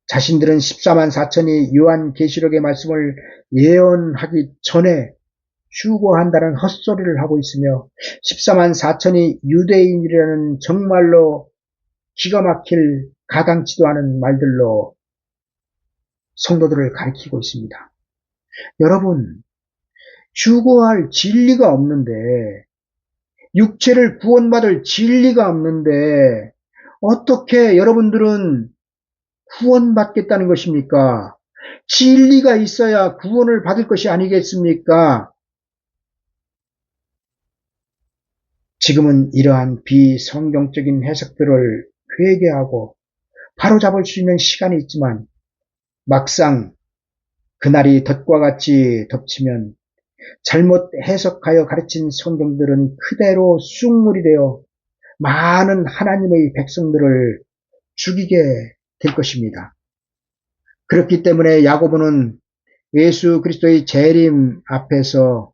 자신들은 14만 4천이 요한계시록의 말씀을 예언하기 전에 휴거한다는 헛소리를 하고 있으며 14만 4천이 유대인이라는 정말로 기가 막힐 가당치도 않은 말들로 성도들을 가리키고 있습니다. 여러분, 휴거할 진리가 없는데, 육체를 구원받을 진리가 없는데 어떻게 여러분들은 구원받겠다는 것입니까? 진리가 있어야 구원을 받을 것이 아니겠습니까? 지금은 이러한 비성경적인 해석들을 회개하고 바로잡을 수 있는 시간이 있지만 막상 그날이 덫과 같이 덮치면 잘못 해석하여 가르친 성경들은 그대로 쑥물이 되어 많은 하나님의 백성들을 죽이게 될 것입니다. 그렇기 때문에 야고보는 예수 그리스도의 재림 앞에서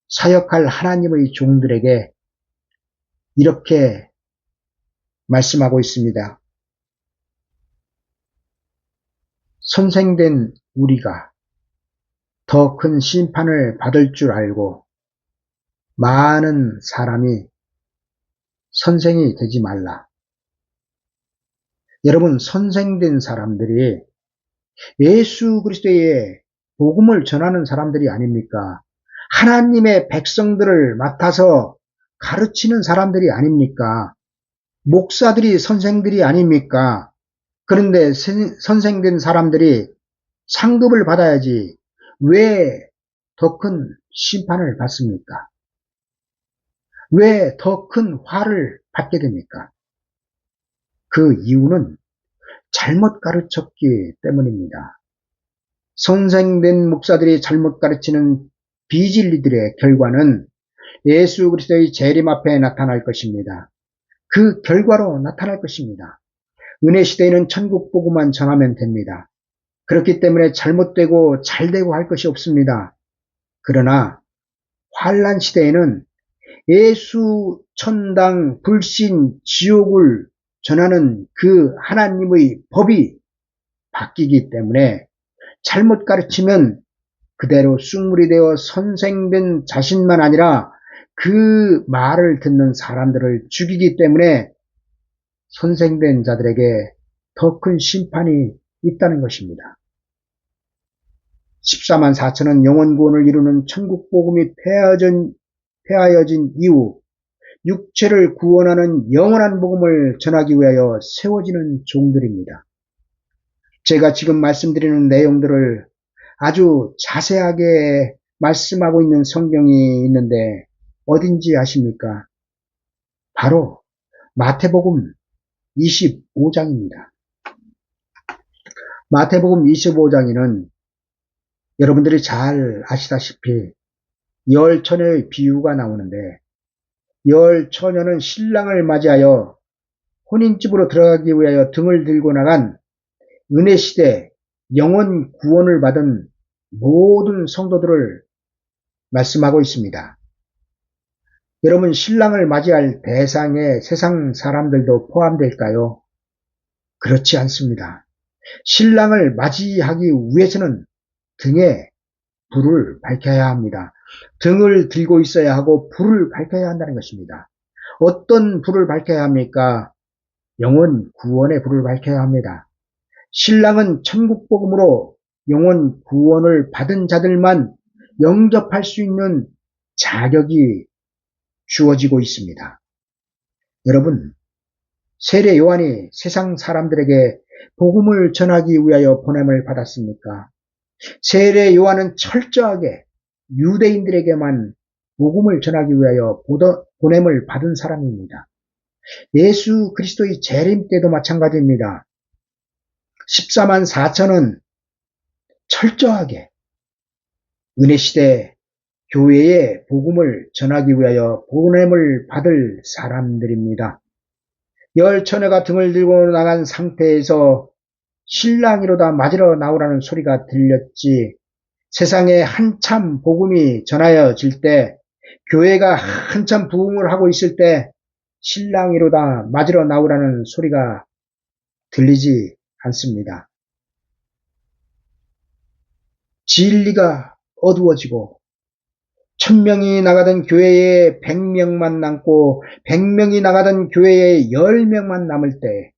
사역할 하나님의 종들에게 이렇게 말씀하고 있습니다. 선생된 우리가 더 큰 심판을 받을 줄 알고 많은 사람이 선생이 되지 말라. 여러분, 선생된 사람들이 예수 그리스도의 복음을 전하는 사람들이 아닙니까? 하나님의 백성들을 맡아서 가르치는 사람들이 아닙니까? 목사들이 선생들이 아닙니까? 그런데 선생된 사람들이 상급을 받아야지 왜 더 큰 심판을 받습니까? 왜 더 큰 화를 받게 됩니까? 그 이유는 잘못 가르쳤기 때문입니다. 선생된 목사들이 잘못 가르치는 비진리들의 결과는 예수 그리스도의 재림 앞에 나타날 것입니다. 그 결과로 나타날 것입니다. 은혜 시대에는 천국 복음만 전하면 됩니다. 그렇기 때문에 잘못되고 잘되고 할 것이 없습니다. 그러나 환난 시대에는 예수 천당 불신 지옥을 전하는 그 하나님의 법이 바뀌기 때문에 잘못 가르치면 그대로 쑥물이 되어 선생된 자신만 아니라 그 말을 듣는 사람들을 죽이기 때문에 선생된 자들에게 더 큰 심판이 있다는 것입니다. 14만 4천은 영원 구원을 이루는 천국 복음이 폐하여진 이후 육체를 구원하는 영원한 복음을 전하기 위하여 세워지는 종들입니다. 제가 지금 말씀드리는 내용들을 아주 자세하게 말씀하고 있는 성경이 있는데 어딘지 아십니까? 바로 마태복음 25장입니다. 마태복음 25장에는 여러분들이 잘 아시다시피 열 처녀의 비유가 나오는데 열 처녀는 신랑을 맞이하여 혼인집으로 들어가기 위하여 등을 들고 나간 은혜 시대 영원 구원을 받은 모든 성도들을 말씀하고 있습니다. 여러분, 신랑을 맞이할 대상에 세상 사람들도 포함될까요? 그렇지 않습니다. 신랑을 맞이하기 위해서는 등에 불을 밝혀야 합니다. 등을 들고 있어야 하고 불을 밝혀야 한다는 것입니다. 어떤 불을 밝혀야 합니까? 영원 구원의 불을 밝혀야 합니다. 신랑은 천국 복음으로 영원 구원을 받은 자들만 영접할 수 있는 자격이 주어지고 있습니다. 여러분, 세례 요한이 세상 사람들에게 복음을 전하기 위하여 보냄을 받았습니까? 세례 요한은 철저하게 유대인들에게만 복음을 전하기 위하여 보냄을 받은 사람입니다. 예수 그리스도의 재림 때도 마찬가지입니다. 14만 4천은 철저하게 은혜시대 교회에 복음을 전하기 위하여 보냄을 받을 사람들입니다. 열 처녀가 등을 들고 나간 상태에서 신랑이로다 맞으러 나오라는 소리가 들렸지, 세상에 한참 복음이 전하여질 때, 교회가 한참 부흥을 하고 있을 때 신랑이로다 맞으러 나오라는 소리가 들리지 않습니다. 진리가 어두워지고 1000명이 나가던 교회에 100명만 남고 100명이 나가던 교회에 10명만 남을 때,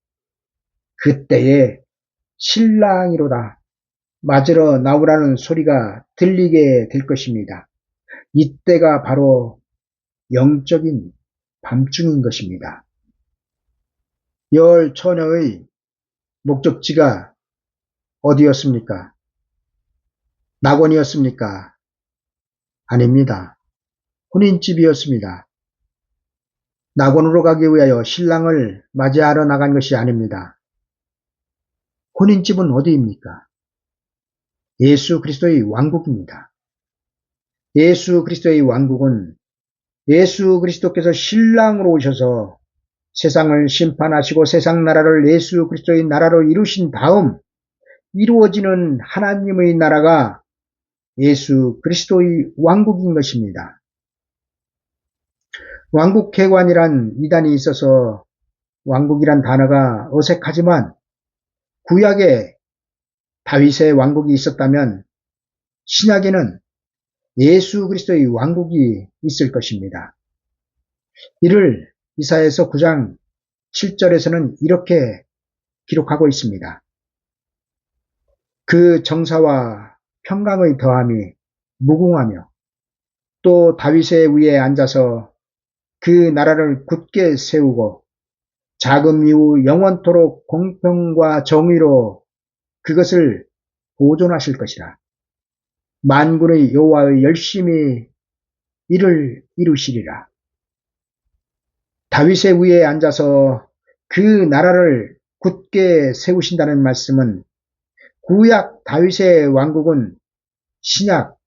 그때에 신랑이로다 맞으러 나오라는 소리가 들리게 될 것입니다. 이때가 바로 영적인 밤중인 것입니다. 열 처녀의 목적지가 어디였습니까? 낙원이었습니까? 아닙니다. 혼인집이었습니다. 낙원으로 가기 위하여 신랑을 맞이하러 나간 것이 아닙니다. 혼인집은 어디입니까? 예수 그리스도의 왕국입니다. 예수 그리스도의 왕국은 예수 그리스도께서 신랑으로 오셔서 세상을 심판하시고 세상 나라를 예수 그리스도의 나라로 이루신 다음 이루어지는 하나님의 나라가 예수 그리스도의 왕국인 것입니다. 왕국회관이란 이단이 있어서 왕국이란 단어가 어색하지만, 구약에 다윗의 왕국이 있었다면 신약에는 예수 그리스도의 왕국이 있을 것입니다. 이를 이사야서 9장 7절에서는 이렇게 기록하고 있습니다. 그 정사와 평강의 더함이 무궁하며 또 다윗의 위에 앉아서 그 나라를 굳게 세우고 자금 이후 영원토록 공평과 정의로 그것을 보존하실 것이라. 만군의 여호와의 열심히 이를 이루시리라. 다윗의 위에 앉아서 그 나라를 굳게 세우신다는 말씀은 구약 다윗의 왕국은 신약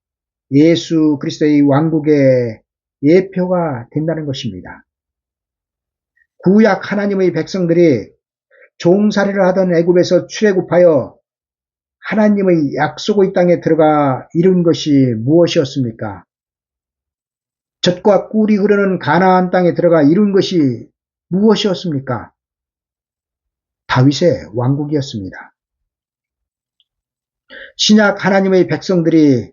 예수 그리스도의 왕국의 예표가 된다는 것입니다. 구약 하나님의 백성들이 종살이를 하던 애굽에서 출애굽하여 하나님의 약속의 땅에 들어가 이룬 것이 무엇이었습니까? 젖과 꿀이 흐르는 가나안 땅에 들어가 이룬 것이 무엇이었습니까? 다윗의 왕국이었습니다. 신약 하나님의 백성들이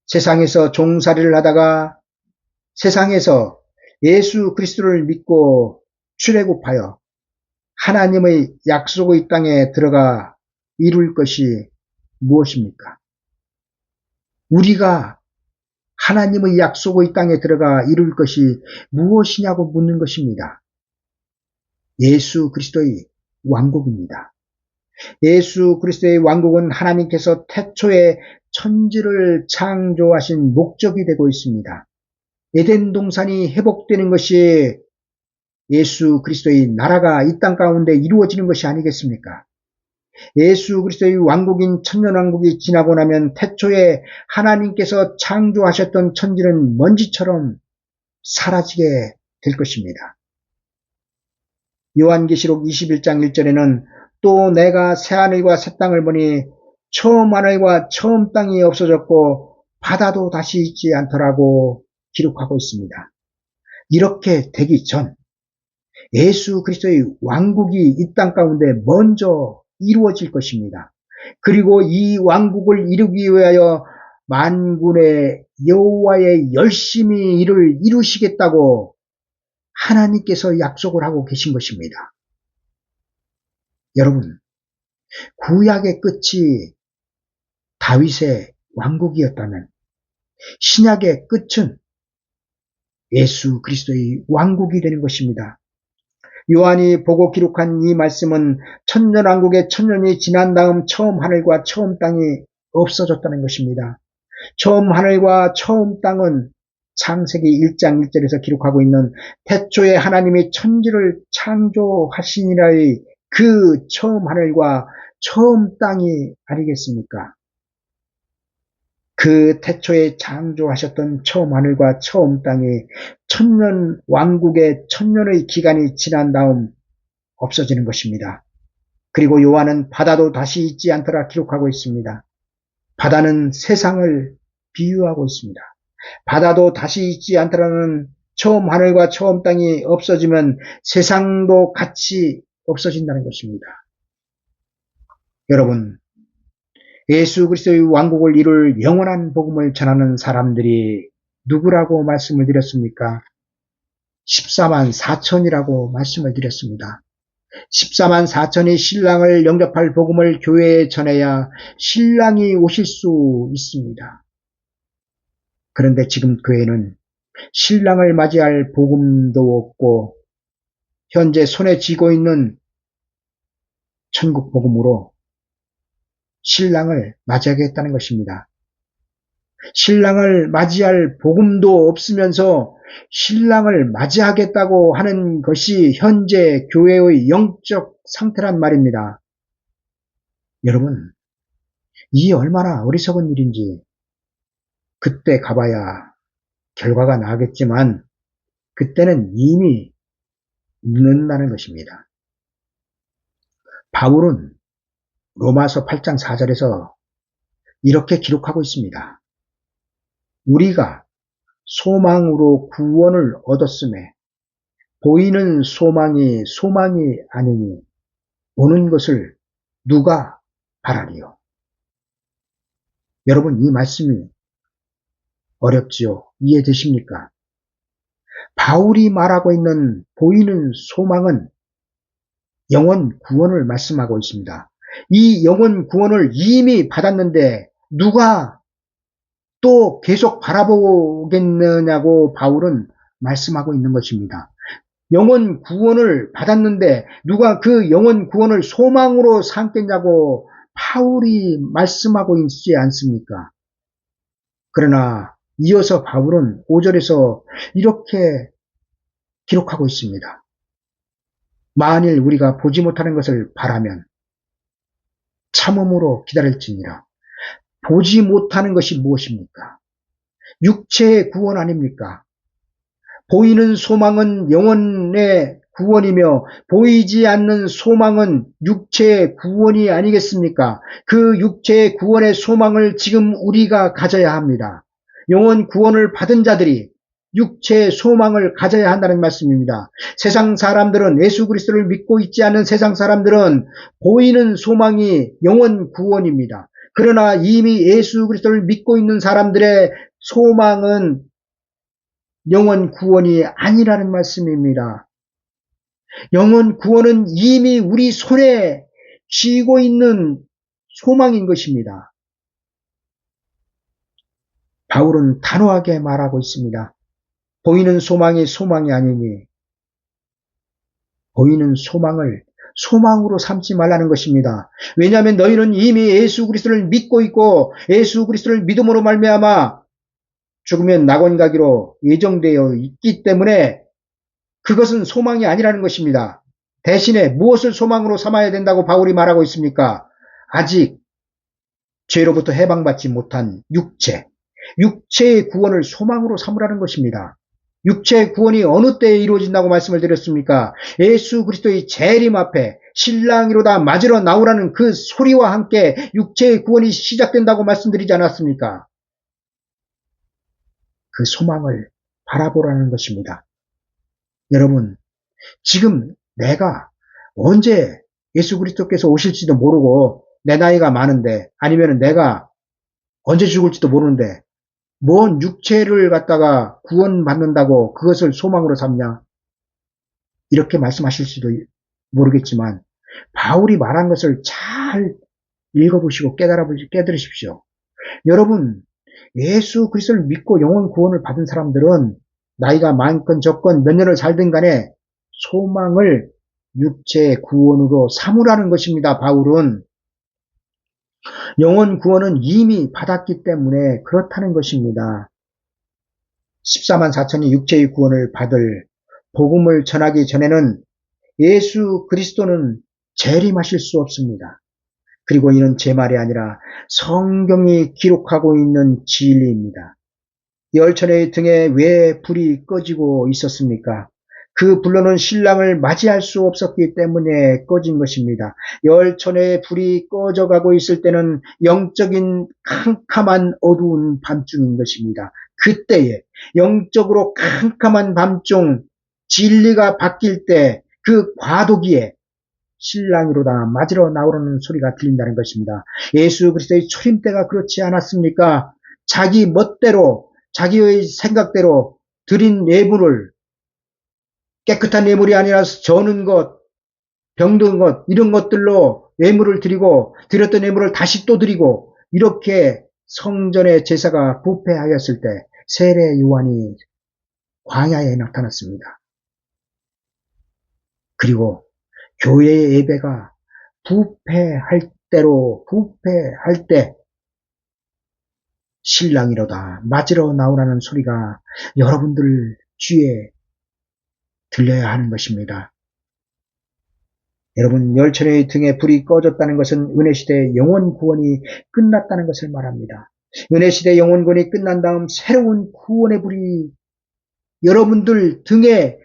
세상에서 종살이를 하다가 세상에서 예수 그리스도를 믿고 출애굽하여 하나님의 약속의 땅에 들어가 이룰 것이 무엇입니까? 우리가 하나님의 약속의 땅에 들어가 이룰 것이 무엇이냐고 묻는 것입니다. 예수 그리스도의 왕국입니다. 예수 그리스도의 왕국은 하나님께서 태초에 천지를 창조하신 목적이 되고 있습니다. 에덴 동산이 회복되는 것이 예수 그리스도의 나라가 이 땅 가운데 이루어지는 것이 아니겠습니까? 예수 그리스도의 왕국인 천년왕국이 지나고 나면 태초에 하나님께서 창조하셨던 천지는 먼지처럼 사라지게 될 것입니다. 요한계시록 21장 1절에는 또 내가 새하늘과 새 땅을 보니 처음 하늘과 처음 땅이 없어졌고 바다도 다시 있지 않더라고 기록하고 있습니다. 이렇게 되기 전 예수 그리스도의 왕국이 이 땅 가운데 먼저 이루어질 것입니다. 그리고 이 왕국을 이루기 위하여 만군의 여호와의 열심히 이를 이루시겠다고 하나님께서 약속을 하고 계신 것입니다. 여러분, 구약의 끝이 다윗의 왕국이었다면 신약의 끝은 예수 그리스도의 왕국이 되는 것입니다. 요한이 보고 기록한 이 말씀은 천년왕국의 천년이 지난 다음 처음 하늘과 처음 땅이 없어졌다는 것입니다. 처음 하늘과 처음 땅은 창세기 1장 1절에서 기록하고 있는 태초에 하나님이 천지를 창조하시니라의 그 처음 하늘과 처음 땅이 아니겠습니까? 그 태초에 창조하셨던 처음 하늘과 처음 땅이 천년 왕국의 천년의 기간이 지난 다음 없어지는 것입니다. 그리고 요한은 바다도 다시 있지 않더라 기록하고 있습니다. 바다는 세상을 비유하고 있습니다. 바다도 다시 있지 않더라는 처음 하늘과 처음 땅이 없어지면 세상도 같이 없어진다는 것입니다. 여러분, 예수 그리스도의 왕국을 이룰 영원한 복음을 전하는 사람들이 누구라고 말씀을 드렸습니까? 14만 4천이라고 말씀을 드렸습니다. 14만 4천이 신랑을 영접할 복음을 교회에 전해야 신랑이 오실 수 있습니다. 그런데 지금 교회는 신랑을 맞이할 복음도 없고 현재 손에 쥐고 있는 천국 복음으로 신랑을 맞이하겠다는 것입니다. 신랑을 맞이할 복음도 없으면서 신랑을 맞이하겠다고 하는 것이 현재 교회의 영적 상태란 말입니다. 여러분, 이 얼마나 어리석은 일인지 그때 가봐야 결과가 나겠지만 그때는 이미 늦는다는 것입니다. 바울은 로마서 8장 4절에서 이렇게 기록하고 있습니다. 우리가 소망으로 구원을 얻었음에 보이는 소망이 아니니 오는 것을 누가 바라리요? 여러분, 이 말씀이 어렵지요? 이해되십니까? 바울이 말하고 있는 보이는 소망은 영원 구원을 말씀하고 있습니다. 이 영원 구원을 이미 받았는데 누가 또 계속 바라보겠느냐고 바울은 말씀하고 있는 것입니다. 영원 구원을 받았는데 누가 그 영원 구원을 소망으로 삼겠냐고 바울이 말씀하고 있지 않습니까? 그러나 이어서 바울은 5절에서 이렇게 기록하고 있습니다. 만일 우리가 보지 못하는 것을 바라면 참음으로 기다릴지니라. 보지 못하는 것이 무엇입니까? 육체의 구원 아닙니까? 보이는 소망은 영혼의 구원이며 보이지 않는 소망은 육체의 구원이 아니겠습니까? 그 육체의 구원의 소망을 지금 우리가 가져야 합니다. 영혼 구원을 받은 자들이 육체의 소망을 가져야 한다는 말씀입니다. 세상 사람들은 예수 그리스도를 믿고 있지 않은 세상 사람들은 보이는 소망이 영혼 구원입니다. 그러나 이미 예수 그리스도를 믿고 있는 사람들의 소망은 영혼 구원이 아니라는 말씀입니다. 영혼 구원은 이미 우리 손에 쥐고 있는 소망인 것입니다. 바울은 단호하게 말하고 있습니다. 보이는 소망이 아니니 보이는 소망을 소망으로 삼지 말라는 것입니다. 왜냐하면 너희는 이미 예수 그리스도를 믿고 있고 예수 그리스도를 믿음으로 말미암아 죽으면 낙원 가기로 예정되어 있기 때문에 그것은 소망이 아니라는 것입니다. 대신에 무엇을 소망으로 삼아야 된다고 바울이 말하고 있습니까? 아직 죄로부터 해방받지 못한 육체의 구원을 소망으로 삼으라는 것입니다. 육체의 구원이 어느 때에 이루어진다고 말씀을 드렸습니까? 예수 그리스도의 재림 앞에 신랑이로다 맞으러 나오라는 그 소리와 함께 육체의 구원이 시작된다고 말씀드리지 않았습니까? 그 소망을 바라보라는 것입니다. 여러분, 지금 내가 언제 예수 그리스도께서 오실지도 모르고 내 나이가 많은데 아니면 내가 언제 죽을지도 모르는데 뭔 육체를 갖다가 구원받는다고 그것을 소망으로 삼냐? 이렇게 말씀하실지도 모르겠지만 바울이 말한 것을 잘 읽어보시고 깨달으십시오. 여러분, 예수 그리스도를 믿고 영혼 구원을 받은 사람들은 나이가 많건 적건 몇 년을 살든 간에 소망을 육체의 구원으로 삼으라는 것입니다. 바울은 영혼 구원은 이미 받았기 때문에 그렇다는 것입니다. 14만 4천이 육체의 구원을 받을 복음을 전하기 전에는 예수 그리스도는 재림하실 수 없습니다. 그리고 이는 제 말이 아니라 성경이 기록하고 있는 진리입니다. 열천의 등에 왜 불이 꺼지고 있었습니까? 그 불로는 신랑을 맞이할 수 없었기 때문에 꺼진 것입니다. 열천의 불이 꺼져가고 있을 때는 영적인 캄캄한 어두운 밤중인 것입니다. 그때에 영적으로 캄캄한 밤중 진리가 바뀔 때 그 과도기에 신랑이로다 맞으러 나오라는 소리가 들린다는 것입니다. 예수 그리스도의 초림 때가 그렇지 않았습니까? 자기 멋대로 자기의 생각대로 드린 예물을 깨끗한 예물이 아니라 저는 것, 병든 것 이런 것들로 예물을 드리고 드렸던 예물을 다시 또 드리고 이렇게 성전의 제사가 부패하였을 때 세례 요한이 광야에 나타났습니다. 그리고 교회의 예배가 부패할 때 신랑이로다 맞으러 나오라는 소리가 여러분들 귀에 들려야 하는 것입니다. 여러분, 열천의 등에 불이 꺼졌다는 것은 은혜시대의 영원 구원이 끝났다는 것을 말합니다. 은혜시대 영원 구원이 끝난 다음 새로운 구원의 불이 여러분들 등에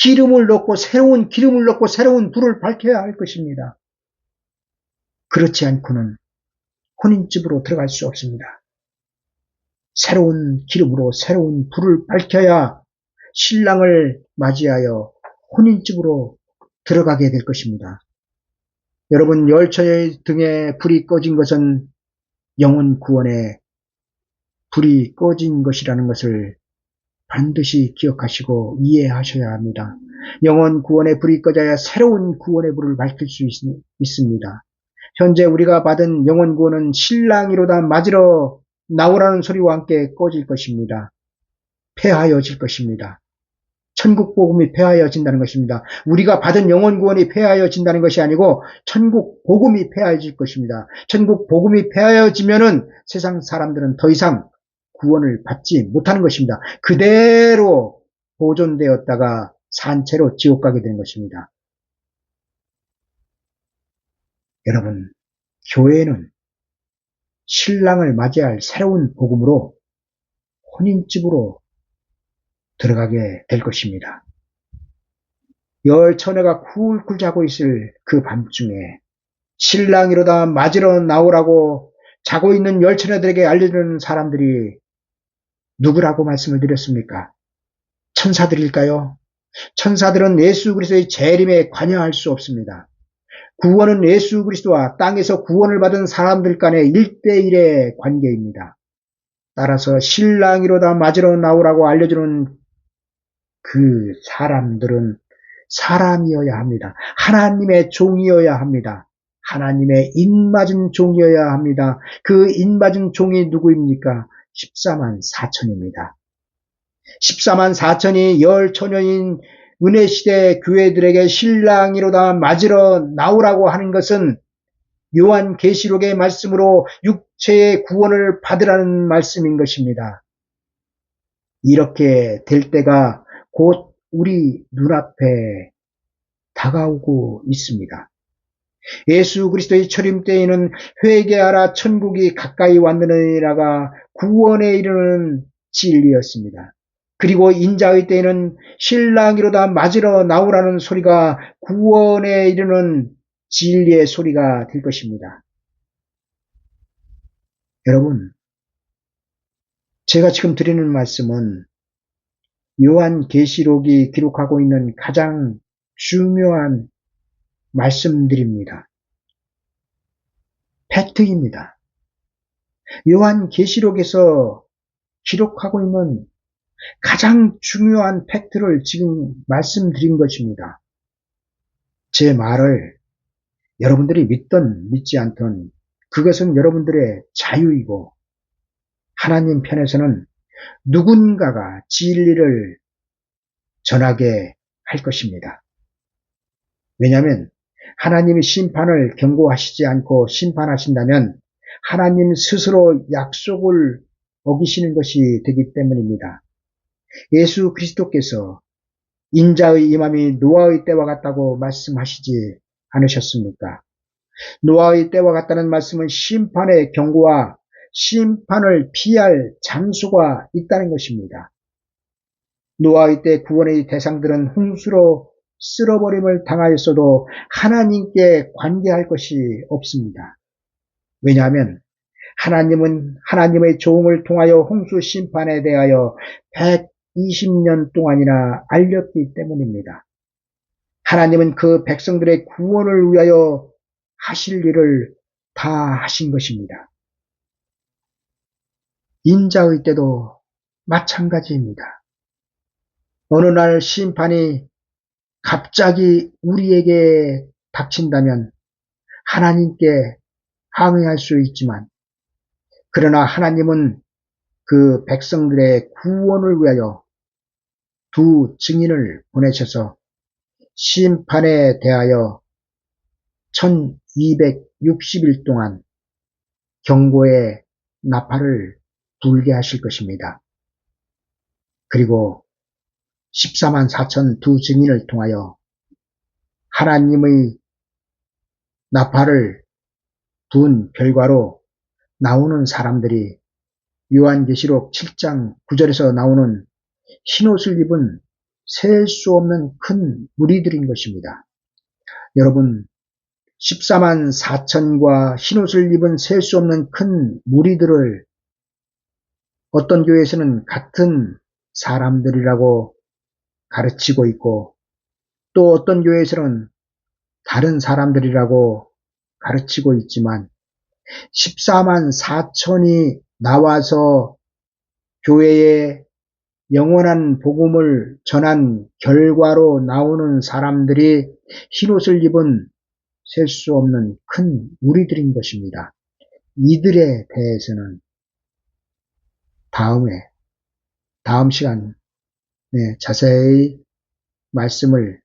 기름을 넣고 새로운 기름을 넣고 새로운 불을 밝혀야 할 것입니다. 그렇지 않고는 혼인집으로 들어갈 수 없습니다. 새로운 기름으로 새로운 불을 밝혀야 신랑을 맞이하여 혼인집으로 들어가게 될 것입니다. 여러분, 열처의 등에 불이 꺼진 것은 영혼 구원에 불이 꺼진 것이라는 것을 반드시 기억하시고 이해하셔야 합니다. 영혼 구원의 불이 꺼져야 새로운 구원의 불을 밝힐 수 있습니다. 현재 우리가 받은 영혼 구원은 신랑이로다 맞으러 나오라는 소리와 함께 꺼질 것입니다. 폐하여질 것입니다. 천국 복음이 폐하여진다는 것입니다. 우리가 받은 영혼 구원이 폐하여진다는 것이 아니고 천국 복음이 폐하여질 것입니다. 천국 복음이 폐하여지면은 세상 사람들은 더 이상 구원을 받지 못하는 것입니다. 그대로 보존되었다가 산채로 지옥 가게 되는 것입니다. 여러분, 교회는 신랑을 맞이할 새로운 복음으로 혼인집으로 들어가게 될 것입니다. 열처녀가 쿨쿨 자고 있을 그 밤중에 신랑이로다 맞으러 나오라고 자고 있는 열처녀들에게 알려주는 사람들이 누구라고 말씀을 드렸습니까? 천사들일까요? 천사들은 예수 그리스도의 재림에 관여할 수 없습니다. 구원은 예수 그리스도와 땅에서 구원을 받은 사람들 간의 1대1의 관계입니다. 따라서 신랑이로다 맞으러 나오라고 알려주는 그 사람들은 사람이어야 합니다. 하나님의 종이어야 합니다. 하나님의 인맞은 종이어야 합니다. 그 인맞은 종이 누구입니까? 14만 4천입니다. 14만 4천이 열처녀인 은혜시대 교회들에게 신랑이로다 맞으러 나오라고 하는 것은 요한계시록의 말씀으로 육체의 구원을 받으라는 말씀인 것입니다. 이렇게 될 때가 곧 우리 눈앞에 다가오고 있습니다. 예수 그리스도의 초림 때에는 회개하라 천국이 가까이 왔느니라가 구원에 이르는 진리였습니다. 그리고 인자의 때에는 신랑이로다 맞으러 나오라는 소리가 구원에 이르는 진리의 소리가 될 것입니다. 여러분, 제가 지금 드리는 말씀은 요한계시록이 기록하고 있는 가장 중요한 말씀들입니다. 팩트입니다. 요한계시록에서 기록하고 있는 가장 중요한 팩트를 지금 말씀드린 것입니다. 제 말을 여러분들이 믿든 믿지 않든 그것은 여러분들의 자유이고 하나님 편에서는 누군가가 진리를 전하게 할 것입니다. 왜냐하면 하나님이 심판을 경고하시지 않고 심판하신다면 하나님 스스로 약속을 어기시는 것이 되기 때문입니다. 예수 그리스도께서 인자의 임함이 노아의 때와 같다고 말씀하시지 않으셨습니까? 노아의 때와 같다는 말씀은 심판의 경고와 심판을 피할 장소가 있다는 것입니다. 노아의 때 구원의 대상들은 홍수로 쓸어버림을 당하였어도 하나님께 관계할 것이 없습니다. 왜냐하면 하나님은 하나님의 종을 통하여 홍수 심판에 대하여 120년 동안이나 알렸기 때문입니다. 하나님은 그 백성들의 구원을 위하여 하실 일을 다 하신 것입니다. 인자의 때도 마찬가지입니다. 어느 날 심판이 갑자기 우리에게 닥친다면 하나님께 항의할 수 있지만, 그러나 하나님은 그 백성들의 구원을 위하여 두 증인을 보내셔서 심판에 대하여 1260일 동안 경고의 나팔을 불게 하실 것입니다. 그리고 14만 4천 두 증인을 통하여 하나님의 나팔을 둔 결과로 나오는 사람들이 요한계시록 7장 9절에서 나오는 흰옷을 입은 셀 수 없는 큰 무리들인 것입니다. 여러분, 14만 4천과 흰옷을 입은 셀 수 없는 큰 무리들을 어떤 교회에서는 같은 사람들이라고 가르치고 있고, 또 어떤 교회에서는 다른 사람들이라고 가르치고 있지만 14만 4천이 나와서 교회에 영원한 복음을 전한 결과로 나오는 사람들이 흰옷을 입은 셀 수 없는 큰 무리들인 것입니다. 이들에 대해서는 다음 시간에 자세히 말씀을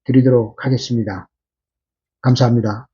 드리도록 하겠습니다. 감사합니다.